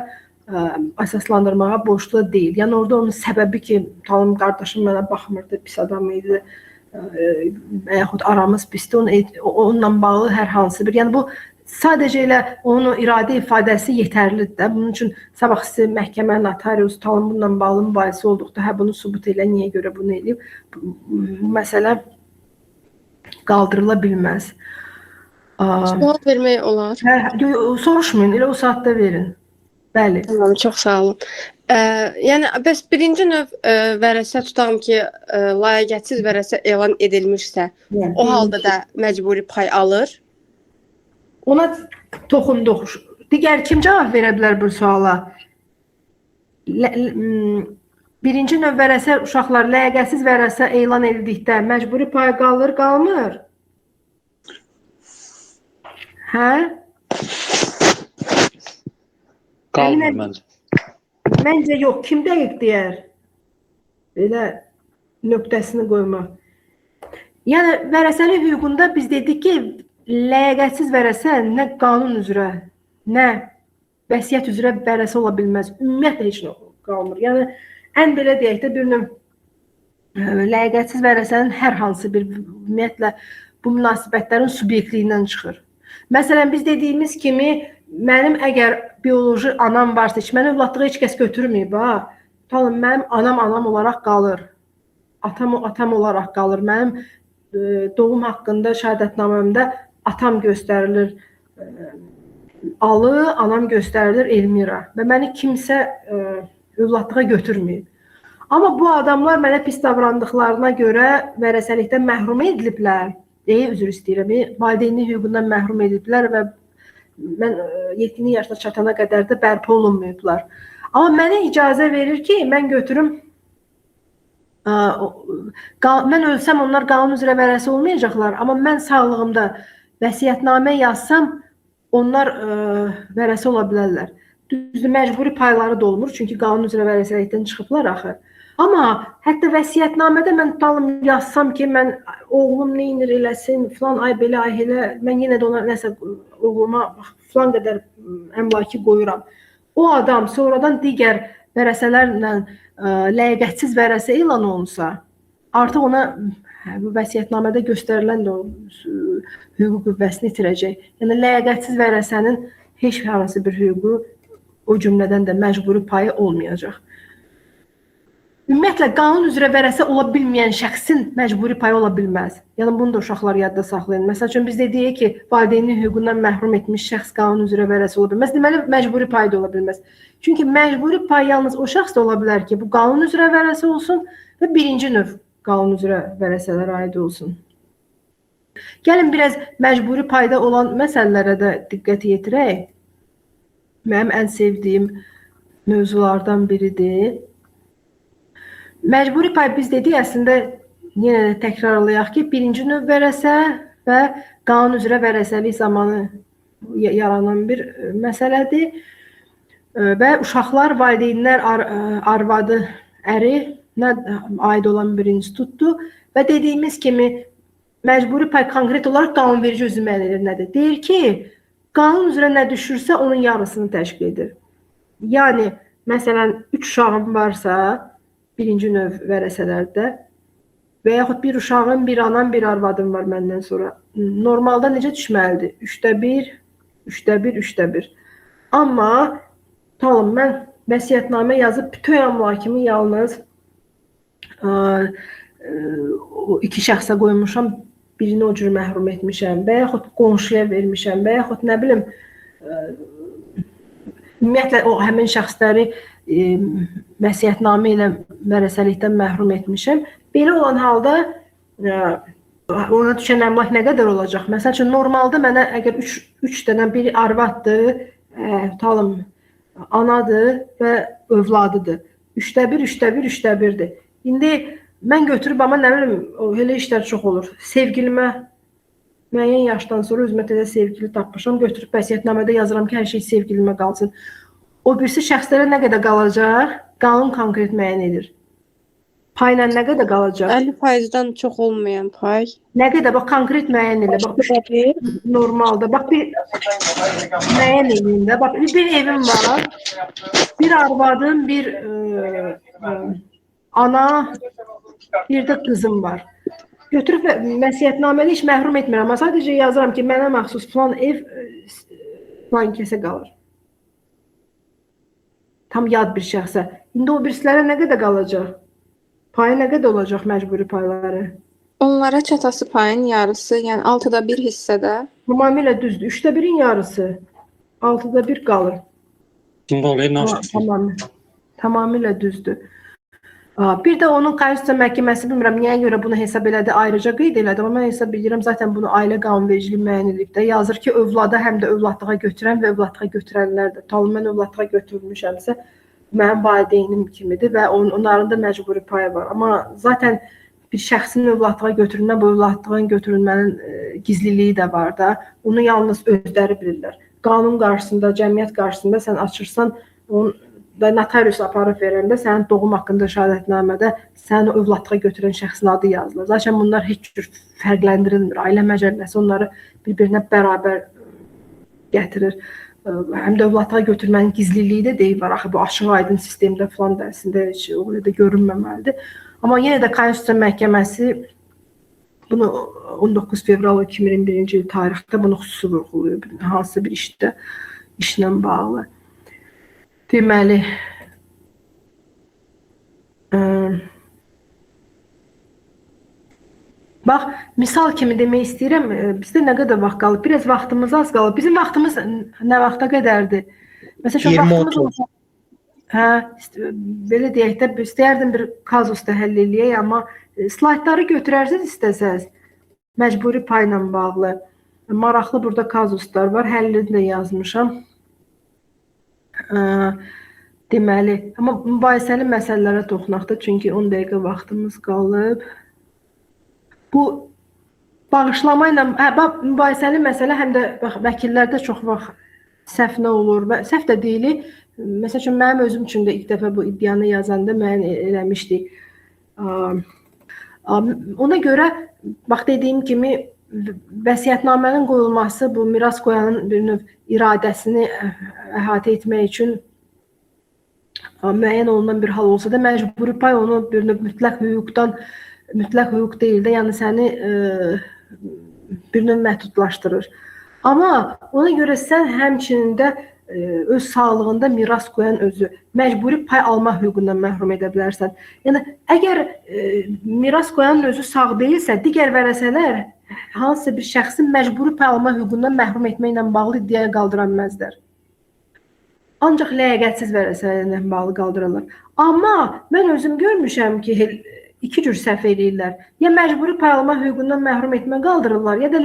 əsaslandırmağa borclu deyil. Yəni orada onun səbəbi ki, Talım qardaşım mənə baxmırdı, pis adam idi və yaxud aramız pisdir, onunla bağlı hər hansı bir. Yəni bu sadəcə elə onun iradə ifadəsi yetərlidir də. Bunun üçün sabah sizi məhkəmə, notarius, Talım bununla bağlı mübahisə olduqda, hə bunu sübut elə, niyə görə bunu eləyib? Bu məsələ qaldırıla bilməz. Sual vermək olar. Soruşmayın, elə o saatda verin. Bəli. Tamam, çox sağ olun. Yəni bəs birinci növ vərəsə tutaq ki, layiəqətsiz vərəsə elan edilmişsə, o halda da məcburi pay alır. Ona toxunduq. Digər kim cavab verə bilər bu suala? Birinci növ vərəsə uşaqlar layiəqətsiz vərəsə elan edildikdə məcburi pay qalır, qalmır? Hə? Qalmır məncə. Məncə yox. Kim dəqiq deyər? Belə nöqtəsini qoyma. Yəni, vərəsəlik hüququnda biz dedik ki, layiəqətsiz vərəsə nə qanun üzrə, nə vəsiyyət üzrə vərəsə ola bilməz. Ümumiyyətlə heç nə qalmır. Yəni, ən belə deyək də bir növ layiəqətsiz vərəsənin hər hansı bir ümumiyyətlə bu münasibətlərin subyektliyindən çıxır. Məsələn, biz dediyimiz kimi, mənim əgər bioloji anam varsa, heç mənə övladlığı heç kəs götürməyib, mənim anam olaraq qalır. Atam olaraq qalır. Mənim doğum haqqında şəhadətnaməmdə atam göstərilir Alı, anam göstərilir Elmira və məni kimsə övladlığa götürməyib. Amma bu adamlar mənə pis davrandıqlarına görə vərəsəlikdən məhrum ediliblər. Üzr istəyirəm, valideynlik hüququndan məhrum ediliblər və mən yetkinlik yaşına çatana qədər də bərpa olunmayıblar. Amma mənə icazə verir ki, mən götürüm, mən ölsəm onlar qanun üzrə vərəsə olmayacaqlar, amma mən sağlığımda vəsiyyətnamə yazsam, onlar vərəsə ola bilərlər. Düzdür, məcburi payları da olmur, çünki qanun üzrə vərəsəlikdən çıxıblar axı. Amma hətta vəsiyyətnamədə mən yazsam ki, mən oğlum neynir eləsin, filan ay belə, ay elə, mən yenə də ona nəsə oğluma filan qədər əmlaki qoyuram. O adam sonradan digər vərəsələrlə layiəqətsiz vərəsə elan olunsa, artıq ona vəsiyyətnamədə göstərilən də hüquq qüvvəsini itirəcək. Yəni, layiəqətsiz vərəsənin heç hansı bir hüququ, o cümlədən də məcburi payı olmayacaq. Ümumiyyətlə, qanun üzrə vərəsə ola bilməyən şəxsin məcburi payı ola bilməz. Yəni, bunu da uşaqlar yadda saxlayın. Məsəl üçün, biz deyək ki, valideynlik hüququndan məhrum etmiş şəxs qanun üzrə vərəsə ola bilməz. Deməli, məcburi pay da ola bilməz. Çünki məcburi pay yalnız o şəxs da ola bilər ki, bu qanun üzrə vərəsə olsun və birinci növ qanun üzrə vərəsələrə aid olsun. Gəlin, biraz məcburi payda olan məsələlərə də diqqət yetirək. Mənim ən sevdiyim mövzulardan biridir. Məcburi pay biz dedik, əslində yenə də təkrarlayaq ki, birinci növ vərəsə və qanun üzrə vərəsəlik zamanı yaranan bir məsələdir və uşaqlar, valideynlər, arvadı, ərinə aid olan bir institutdur və dediyimiz kimi məcburi pay konkret olaraq qanunverici özü müəyyən edir nədir? Deyir ki, qanun üzrə nə düşürsə onun yarısını təşkil edir. Yəni, məsələn, 3 uşağım varsa, birinci növ vərəsələrdə və yaxud bir uşağın, bir anam, bir arvadım var məndən sonra. Normalda necə düşməlidir? 3də 1, 3də 1, 3də 1. Amma mən vəsiyyətnamə yazıb bütün əmlakımı yalnız iki şəxsə qoymuşam, birini o cür məhrum etmişəm və yaxud qonşuya vermişəm və yaxud nə bilim, ümumiyyətlə o həmin şəxsləri vəsiyyətnamə ilə vərəsəlikdən məhrum etmişəm. Belə olan halda ona düşən əmlak nə qədər olacaq? Məsəl üçün, normalda mənə əgər 3 dənə biri arvaddır, anadır və övladıdır. 3də 1, 3də 1, 3də 1-dir. İndi mən götürüb, amma nə bilim, elə işlər çox olur. Sevgilimə müəyyən yaşdan sonra özümə təzə sevgili tapmışam, götürüb vəsiyyətnamədə yazıram ki, hər şey sevgilimə qalsın. O birisi şəxslərə nə qədər qalacaq? Qanun konkret müəyyən edir. Payla nə qədər qalacaq? 50%-dən çox olmayan pay. Nə qədər? Bax, konkret müəyyən edir. Bax, normalda. Bax, bir müəyyən edin də. Bax, bir evim var. Bir arvadım, bir ana, bir də qızım var. Götürüb vəsiyyətnamədə heç məhrum etmirəm. Amma sadəcə yazıram ki, mənə məxsus falan ev falan kəsə qalır. Tam yad bir şəxsə. İndi o birisilərə nə qədər qalacaq? Payı nə qədər olacaq məcburi payları? Onlara çatası payın yarısı, yəni 6da 1 hissədə. Tamamilə düzdür. 3də 1-in yarısı. 6da 1 qalır. Şimdi oraya nasıl? Tamam. Tamamilə düzdür. Bir də onun Konstitusiya Məhkəməsi bilmirəm niyə görə bunu hesab elədi, ayrıca qeyd elədi, amma mən hesab edirəm zaten bunu Ailə Qanunvericiliyi müəyyən edibdə. Yazır ki, övlada həm də övladlığa götürən və övladlığa götürənlər də. Talım mən övladlığa götürmüşəmsə, mənim valideynim kimidir və onların da məcburi payı var. Amma zaten bir şəxsin övladlığa götürülmə, bu övladlığın götürülmənin gizliliyi də var da. Onu yalnız özləri bilirlər. Qanun qarşısında, cəmiyyət qarşısında sən açırsan, onun da notarius aparıb verəndə sənin doğum haqqında şəhadətnamədə səni övladlığa götürən şəxsin adı yazılır. Zaten bunlar heç cür fərqləndirilmir. Ailə Məcəlləsi onları bir-birinə bərabər gətirir. Həm də övladlığa götürmənin gizliliyi də deyil var. Axı bu açıq aydın sistemdə falan dərsində heç o da görünməməlidir. Amma yenə də Konstitusiya Məhkəməsi bunu 19 fevral 2021-ci il tarixdə bunu xüsusi vurğulayıb. Hansı bir işlə bağlı. Deməli, bax, misal kimi demək istəyirəm, bizdə nə qədər vaxt qalıb? Biraz vaxtımız az qalıb. Bizim vaxtımız nə vaxta qədərdir? Məsələn, vaxtımız olsa, belə deyək də, istəyərdim bir kazusda həll eləyək, amma slaydları götürərsiniz istəsəz, məcburi payla bağlı. Maraqlı burada kazuslar var, həllini də yazmışam. Deməli, amma mübahisəli məsələlərə toxunaqda, çünki 10 dəqiqə vaxtımız qalıb. Bu bağışlama ilə, mübahisəli məsələ həm də vəkillərdə çox vaxt səhv nə olur, səhv də deyil. Məsəl üçün, mənim özüm üçün də ilk dəfə bu iddianı yazanda müəyyən eləmişdik. Ona görə, bax dediyim kimi, vəsiyyətnamənin qoyulması bu miras qoyanın bir növ iradəsini əhatə etmək üçün müəyyən olunan bir hal olsa da məcburi pay onu bir növ mütləq hüquq deyil də, yəni səni bir növ məhdudlaşdırır. Amma ona görə sən həmçinin də öz sağlığında miras qoyan özü məcburi pay alma hüququndan məhrum edə bilərsən. Yəni, əgər miras qoyanın özü sağ deyilsə, digər vərəsələr hansısa bir şəxsin məcburi pay alma hüququndan məhrum etməklə bağlı iddiaya qaldıra bilməzlər. Ancaq ləyaqətsiz vərəsələrlə bağlı qaldırırlar. Amma mən özüm görmüşəm ki, iki cür səhv eləyirlər. Ya məcburi pay alma hüququndan məhrum etmə qaldırırlar, ya da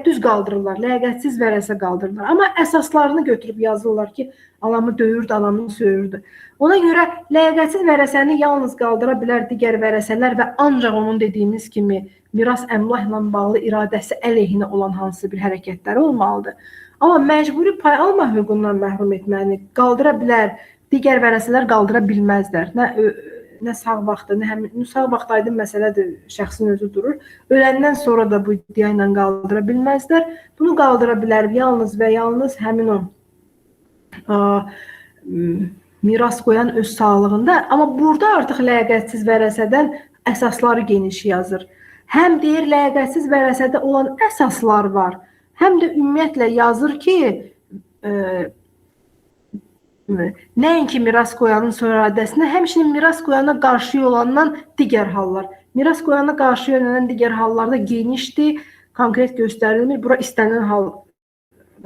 düz qaldırırlar, ləyaqətsiz vərəsə qaldırırlar. Amma əsaslarını götürüb yazırlar ki, anamı döyürdü, anamı söyürdü. Ona görə ləyaqətsiz vərəsəni yalnız qaldıra bilər digər vərəsələr və ancaq onun dediyimiz kimi miras əmlakla bağlı iradəsi əleyhinə olan hansı bir hərəkətləri olmalıdır. Amma məcburi pay alma hüququndan məhrum etməni qaldıra bilər, digər vərəsələr qaldıra bilməzlər. Nə sağ vaxtda, nə həmin sağ vaxt aydın məsələdir, şəxsin özü durur. Öləndən sonra da bu iddia ilə qaldıra bilməzlər. Bunu qaldıra bilər yalnız və yalnız həmin o miras qoyan öz sağlığında. Amma burada artıq ləyaqətsiz vərəsədən əsasları geniş yazır. Həm deyir, ləyaqətsiz vərəsədə olan əsaslar var. Həm də ümumiyyətlə yazır ki, nəinki miras qoyanın sörədəsinə, həmçinin miras qoyana qarşı yollanan digər hallar. Miras qoyana qarşı yollanan digər hallarda genişdir, konkret göstərilmir. Bura istənilən hal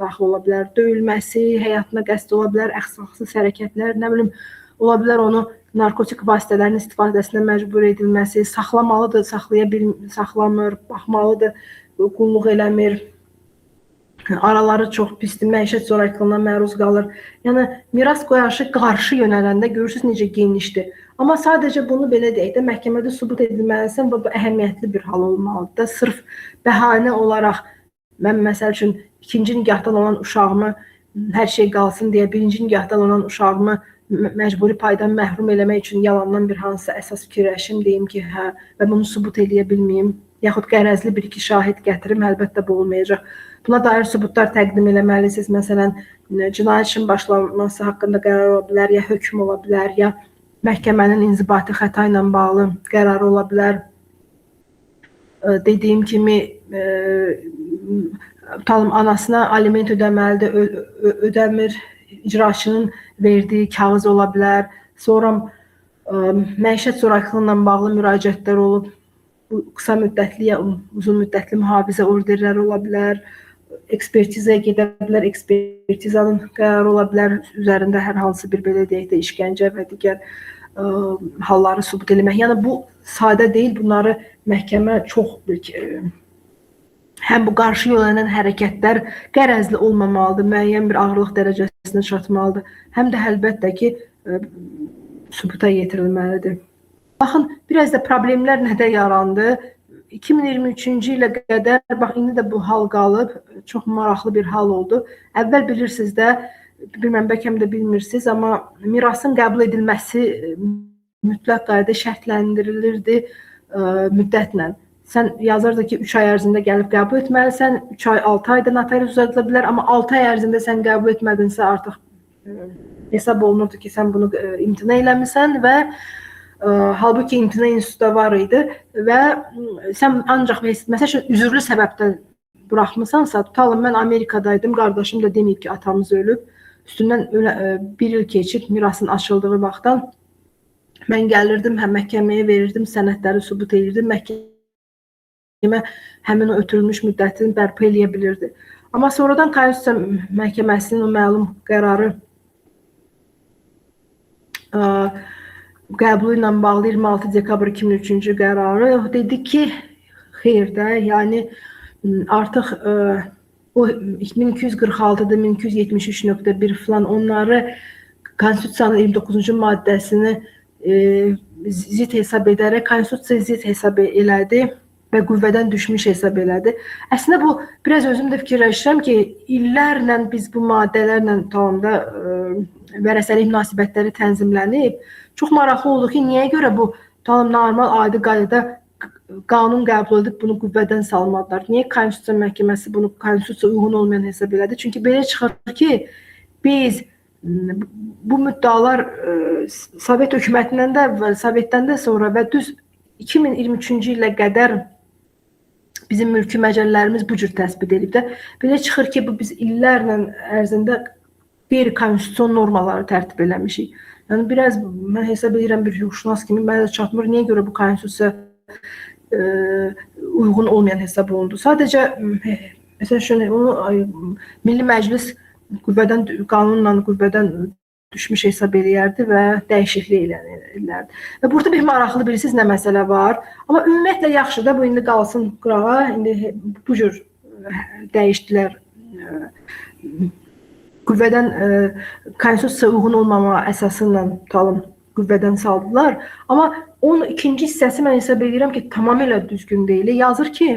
daxil ola bilər. Döyülməsi, həyatına qəsd ola bilər, əxlaqsız hərəkətlər, nə bilim, ola bilər onu narkotik vasitələrin istifadəsinə məcbur edilməsi, saxlamalıdır, saxlamır, baxmalıdır, qulluq eləmir. Araları çox pisdir, məişət zorakılığına məruz qalır. Yəni, miras qoyaşı qarşı yönələndə görürsünüz necə genişdir. Amma sadəcə bunu belə deyək də, məhkəmədə sübut edilməlisən və bu əhəmiyyətli bir hal olmalıdır. Sırf bəhanə olaraq, mən məsəl üçün, ikinci nigahdan olan uşağımı hər şey qalsın deyə, birinci nigahdan olan uşağımı məcburi paydan məhrum eləmək üçün yalandan bir hansısa əsas fikirləşim, deyim ki, hə, və bunu sübut eləyə bilməyim, yaxud qərəzli bir-iki şahid gətirim, əlbəttə bu olmayacaq. Buna dair sübutlar təqdim eləməlisiniz. Məsələn, cinayət işin başlanması haqqında qərar ola bilər, ya hökm ola bilər, ya məhkəmənin inzibati xəta ilə bağlı qərar ola bilər. Dediyim kimi, anasına aliment ödəməlidir, ödəmir, icraçının verdiyi kağız ola bilər. Sonra məişət zorakılığı ilə bağlı müraciətlər olub, qısa müddətli ya uzun müddətli mühafizə orderləri ola bilər. ekspertizaya gedə bilər, ekspertizanın qərarı ola bilər, üzərində hər hansı bir belə deyək də işgəncə və digər halları sübut eləmək. Yəni bu sadə deyil, bunları məhkəmə çox həm bu qarşı yönələn hərəkətlər qərəzli olmamalıdır, müəyyən bir ağırlıq dərəcəsinə çatmalıdır, həm də əlbəttə ki, sübuta yetirilməlidir. Baxın, biraz da problemlər nədə yarandı? 2023-cü ilə qədər, bax, indi də bu hal qalıb, çox maraqlı bir hal oldu. Əvvəl bilirsiniz də, bilməm, bəlkə də bilmirsiniz, amma mirasın qəbul edilməsi mütləq qayda şərtləndirilirdi müddətlə. Sən yazırdı ki, 3 ay ərzində gəlib qəbul etməlisən, 3 ay, 6 ayda notarius uzadilə bilər, amma 6 ay ərzində sən qəbul etmədinsə artıq hesab olunurdu ki, sən bunu imtina eləmirsən və halbuki imtina institutda var idi və sən ancaq məsəl üçün üzürlü səbəbdən buraxmısansa, tutalım mən Amerikadaydım, qardaşım da deməyib ki, atamız ölüb, üstündən 1 il keçib mirasın açıldığı vaxtdan mən gəlirdim, həm məhkəməyə verirdim, sənədləri sübut edirdim, məhkəmə həmin o ötürülmüş müddətini bərpa eləyə bilirdi. Amma sonradan Konstitusiya Məhkəməsinin o məlum qərarı qəbulu ilə bağlı 26 dekabr 2003-cü qərarı dedi ki, xeyr də, yəni artıq o 1246-da 1273.1 falan onları Konstitusiyanın 29-cu maddəsini zid hesab edərək Konstitusiya zid hesab elədi və qüvvədən düşmüş hesab elədi. Əslində bu, biraz özüm də fikirləşirəm ki, illərlə biz bu maddələrlə tamamda vərəsəlik münasibətləri tənzimlənib. Çox maraqlı oldu ki, niyə görə bu normal adi qaydada qanun qəbul edib bunu qüvvədən salmadılar? Niyə Konstitusiya Məhkəməsi bunu Konstitusiyaya uyğun olmayan hesab elədi? Çünki belə çıxır ki, biz bu müddalar Sovet hökumətindən də əvvəl, Sovetdən də sonra və düz 2023-cü ilə qədər bizim mülki məcəllələrimiz bu cür təsbit edib də. Belə çıxır ki, bu biz illərlə ərzində qeyri-konstitusiyon normaları tərtib eləmişik. Yəni, biraz mən hesab edirəm bir hüquqşünas kimi mənə çatmır. Niyə görə bu konstitusiya uyğun olmayan hesab olundu? Sadəcə, məsələn, onu Milli Məclis qanunla qüvvədən düşmüş hesab eləyərdi və dəyişiklik eləyərdi. Və burada bir maraqlı bilirsiniz nə məsələ var. Amma ümumiyyətlə yaxşı da bu indi qalsın qırağa. İndi bu cür dəyişdilər. Qüvvədən konstitusiyaya uyğun olmama əsası ilə tutalım qüvvədən saldılar. Amma onun ikinci hissəsi mən hesab edirəm ki, tamamilə düzgün deyil. Yazır ki,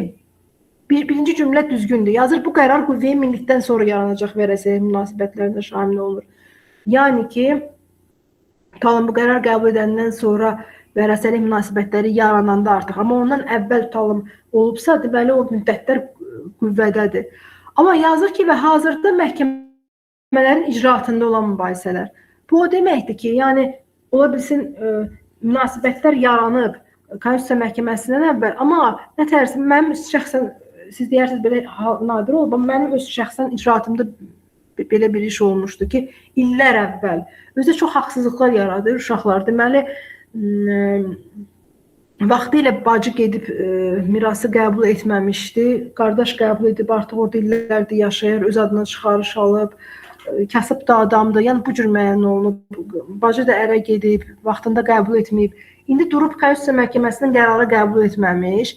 birinci cümlə düzgündür. Yazır bu qərar qüvvəyə mindikdən sonra yaranacaq vərəsəlik münasibətlərində şamil olur. Yəni ki, tutalım bu qərar qəbul edəndən sonra vərəsəlik münasibətləri yarananda artıq, amma ondan əvvəl tutalım olubsa, deməli o müddətlər qüvvədədir. Amma yazır ki, və hazırda məhkəmələrin icraatında olan mübahisələr. Bu o deməkdir ki, yəni ola bilsin münasibətlər yaranıb Konstitusiya Məhkəməsindən əvvəl, amma nətərsə mənim şəxsən, siz deyirsiniz belə nadir olub, amma mənim öz şəxsən icraatımda belə bir iş olmuşdu ki, illər əvvəl özü çox haqsızlıqlar yaradır uşaqlar. Deməli, vaxtilə bacı gedib mirası qəbul etməmişdi, qardaş qəbul edib artıq orada illərdir yaşayır, öz adına çıxarış alıb, kasıb da adamdır, yəni bu cür müəyyən olunub, bacı da ərə gedib, vaxtında qəbul etməyib. İndi durub Konstitusiya Məhkəməsinin qərarı qəbul etməmiş,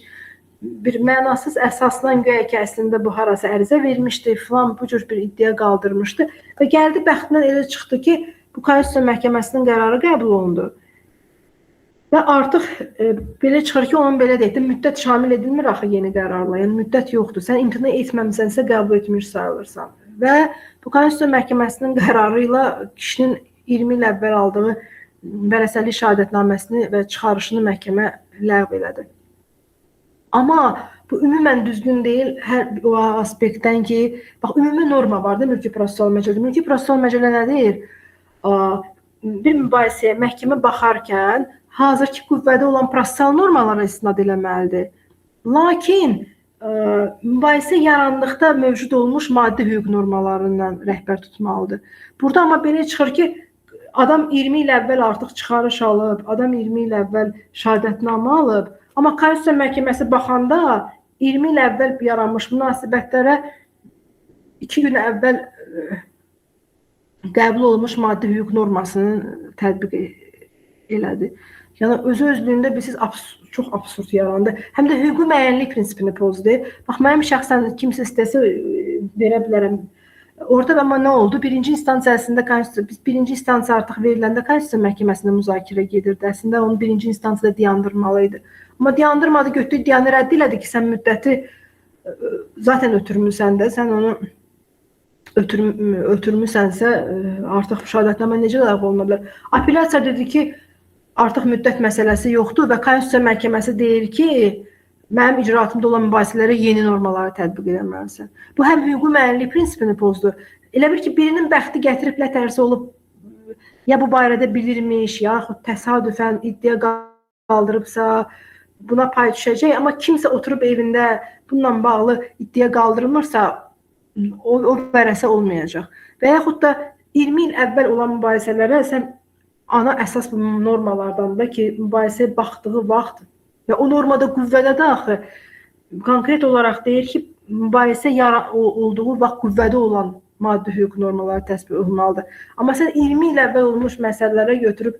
bir mənasız əsasla göyə ki, əslində bu harasa ərizə vermişdi, filan bu cür bir iddia qaldırmışdı və gəldi bəxtindən elə çıxdı ki, bu Konstitusiya Məhkəməsinin qərarı qəbul olundu. Və artıq belə çıxır ki, onun belə deyək də müddət şamil edilmir axı yeni qərarla, yəni müddət yoxdur. Sən imtina etməmisənsə qəbul etmiş sayılırsan. Və bu Konstitusiya Məhkəməsinin qərarı ilə kişinin 20 il əvvəl aldığı vərəsəlik şəhadətnaməsini və çıxarışını məhkəmə ləğv elədi. Amma bu ümumən düzgün deyil hər o aspektdən ki, bax, ümumi norma var da mülki prosessual məcəllədə. Mülki prosessual məcəllə nədir? Bir mübahisəyə məhkəmə baxarkən hazırki qüvvədə olan prosessual normalara istinad eləməlidir. Lakin mübahisə yarandıqda mövcud olmuş maddi hüquq normalarından rəhbər tutmalıdır. Burada amma belə çıxır ki, adam 20 il əvvəl artıq çıxarış alıb, adam 20 il əvvəl şəhadətnamə alıb, amma Konstitusiya Məhkəməsi baxanda 20 il əvvəl yaranmış münasibətlərə 2 gün əvvəl qəbul olunmuş maddi hüquq normasını tətbiq elədi. Yəni özü-özlüyündə bilirsiniz çox absurd yarandı. Həm də hüquqi müəyyənlik prinsipini pozdu. Bax mənim şəxsən kimsə istəsə verə bilərəm. Orada amma nə oldu? Birinci instansiyasında biz birinci instansiya artıq veriləndə Konstitusiya Məhkəməsində müzakirə gedirdi. Əslində onu birinci instansiyada dayandırmalıydı. Amma dayandırmadı, götürdü, rədd elədi ki, sən müddəti zaten ötürmüsən də, sən onu ötürmüsənsə artıq müşahidətnamə necə ləğv oluna bilər? Apellyasiya dedi ki, artıq müddət məsələsi yoxdur və Konstitusiya Məhkəməsi deyir ki, mənim icraatımda olan mübahisələrə yeni normaları tətbiq edilməlisən. Bu həm hüquqi müəyyənlik prinsipini pozdu. Elə bir ki, birinin bəxti gətirib lətərsi olub, ya bu barədə bilirmiş, yaxud təsadüfən iddia qaldırıbsa, buna pay düşəcək. Amma kimsə oturub evində bununla bağlı iddia qaldırılmırsa, o vərəsə olmayacaq. Və yaxud da 20 il əvvəl olan mübahisələrə sən ana əsas normalardan da ki, mübahisəyə baxdığı vaxt və o normada qüvvədə axı konkret olaraq deyir ki, mübahisə olduğu vaxt qüvvədə olan maddi hüquq normaları təsbih olunmalıdır. Amma sən 20 il əvvəl olmuş məsələlərə götürüb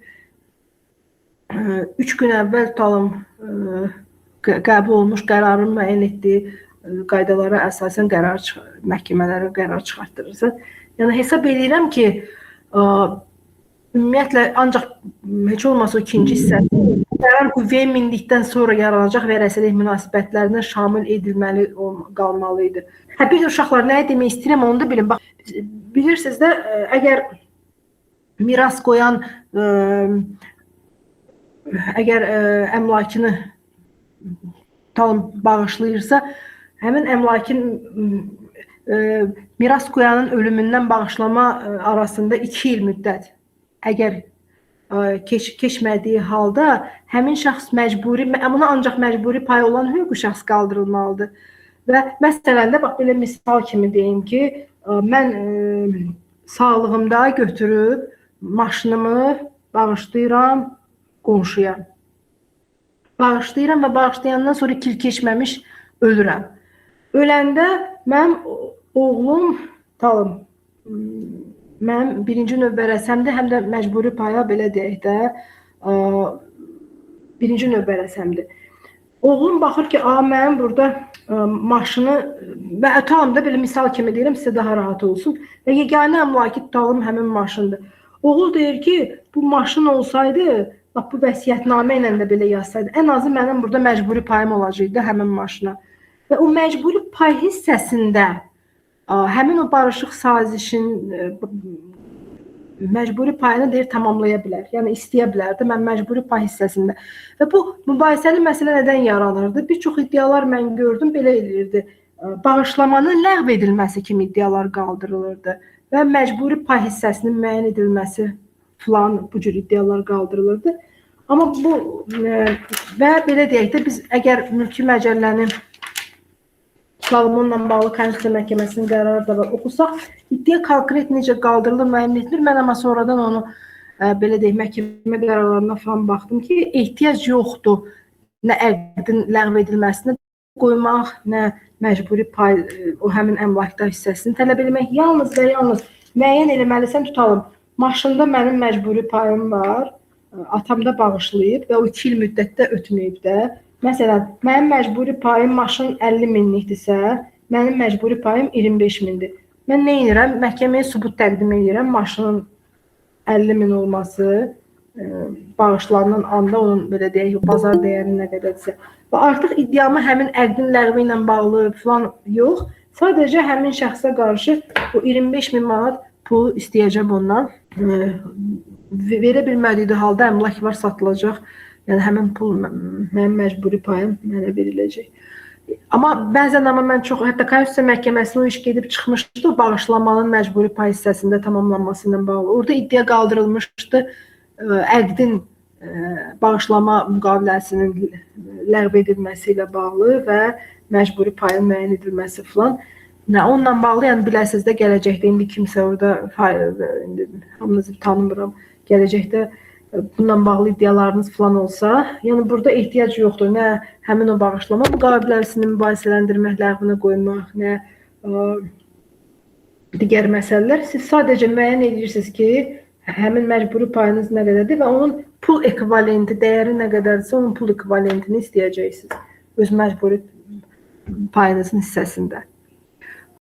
3 gün əvvəl tutalım qəbul olmuş qərarın müəyyən etdiyi qaydalara əsasən məhkəmələrə qərar çıxartdırırsan. Yəni hesab edirəm ki, ümumiyyətlə ancaq heç olmasa o ikinci hissəsi qərar qüvvəyə mindikdən sonra yaranacaq vərəsəlik münasibətlərinə şamil edilməli qalmalıydı. Bir də uşaqlar nəyə demək istəyirəm onu da bilin. Bax, bilirsiniz də, əgər miras qoyan əgər əmlakını bağışlayırsa, həmin əmlakin miras qoyanın ölümündən bağışlama arasında 2 il müddət əgər keçmədiyi halda həmin şəxs məcburi, buna ancaq məcburi pay olan hüquqi şəxs qaldırılmalıdır. Və məsələn də, bax, belə misal kimi deyim ki, mən sağlığımda götürüb maşınımı bağışlayıram qonşuya. Bağışlayıram və bağışlayandan sonra 2 il keçməmiş ölürəm. Öləndə mənim oğlum, mənim birinci növbərəsəmdə həm də məcburi paya belə deyək də birinci növbərəsəmdir. Oğlum baxır ki, mənim burada maşını və tamam da belə misal kimi deyirəm, sizə daha rahat olsun və yeganə əmlaki tutalım həmin maşındır. Oğul deyir ki, bu maşın olsaydı, bu vəsiyyətnamə ilə də belə yazsaydı, ən azı mənim burada məcburi payım olacaqdı həmin maşına. Və o məcburi pay hissəsində həmin o barışıq sazişin məcburi payını deyir tamamlaya bilər. Yəni istəyə bilərdi mən məcburi pay hissəsində. Və bu mübahisəli məsələ nədən yaranırdı? Bir çox iddialar mən gördüm belə edirdi. Bağışlamanın ləğv edilməsi kimi iddialar qaldırılırdı və məcburi pay hissəsinin müəyyən edilməsi filan bu cür iddialar qaldırılırdı. Amma bu və belə deyək də biz əgər mülki məcəllənin onunla bağlı Konstitusiya Məhkəməsinin qərarı da var. Oxusaq, iddia konkret necə qaldırılır, müəyyən edilir. Mən amma sonradan onu belə deyək, məhkəmə qərarlarına falan baxdım ki, ehtiyac yoxdur nə əqdin ləğv edilməsinə qoymaq, nə məcburi pay, o həmin əmlakdar hissəsini tələb etmək. Yalnız və yalnız müəyyən eləməlisən, tutalım, maşında mənim məcburi payım var, atamda bağışlayıb və o 2 il müddətdə ötməyib də. Məsələn, mənim məcburi payım maşın 50 minlikdirsə, mənim məcburi payım 25 mindir. Mən nə edirəm? Məhkəməyə sübut təqdim edirəm. Maşının 50 min olması, bağışlanan anda onun belə deyək, bazar dəyəri nə qədərdirsə. Və artıq iddiamı həmin əqdin ləğvi ilə bağlı falan yox, sadəcə həmin şəxsə qarşı o 25 min manat pulu istəyəcəm ondan. Verə bilmədiyi halda əmlak var, satılacaq. Yəni həmin pul mənim məcburi payım mənə veriləcək. Amma bəzən mən çox, hətta Konstitusiya Məhkəməsinə o iş gedib çıxmışdı, bağışlamanın məcburi pay hissəsində tamamlanması ilə bağlı. Orada iddia qaldırılmışdı, əqdin bağışlama müqaviləsinin ləğv edilməsi ilə bağlı və məcburi payın müəyyən edilməsi filan. Onunla bağlı, yəni biləsiniz də gələcəkdə indi kimsə orada, hamınızı tanımıram, gələcəkdə bununla bağlı iddialarınız falan olsa, yəni burada ehtiyac yoxdur. Nə həmin o bağışlama müqaviləsini mübahisələndirmək, ləğvinə qoymaq, nə digər məsələlər. Siz sadəcə müəyyən edirsiniz ki, həmin məcburi payınız nə qədərdir və onun pul ekvivalenti, dəyəri nə qədərdirsə, onun pul ekvivalentini istəyəcəksiniz öz məcburi payınızın hissəsində.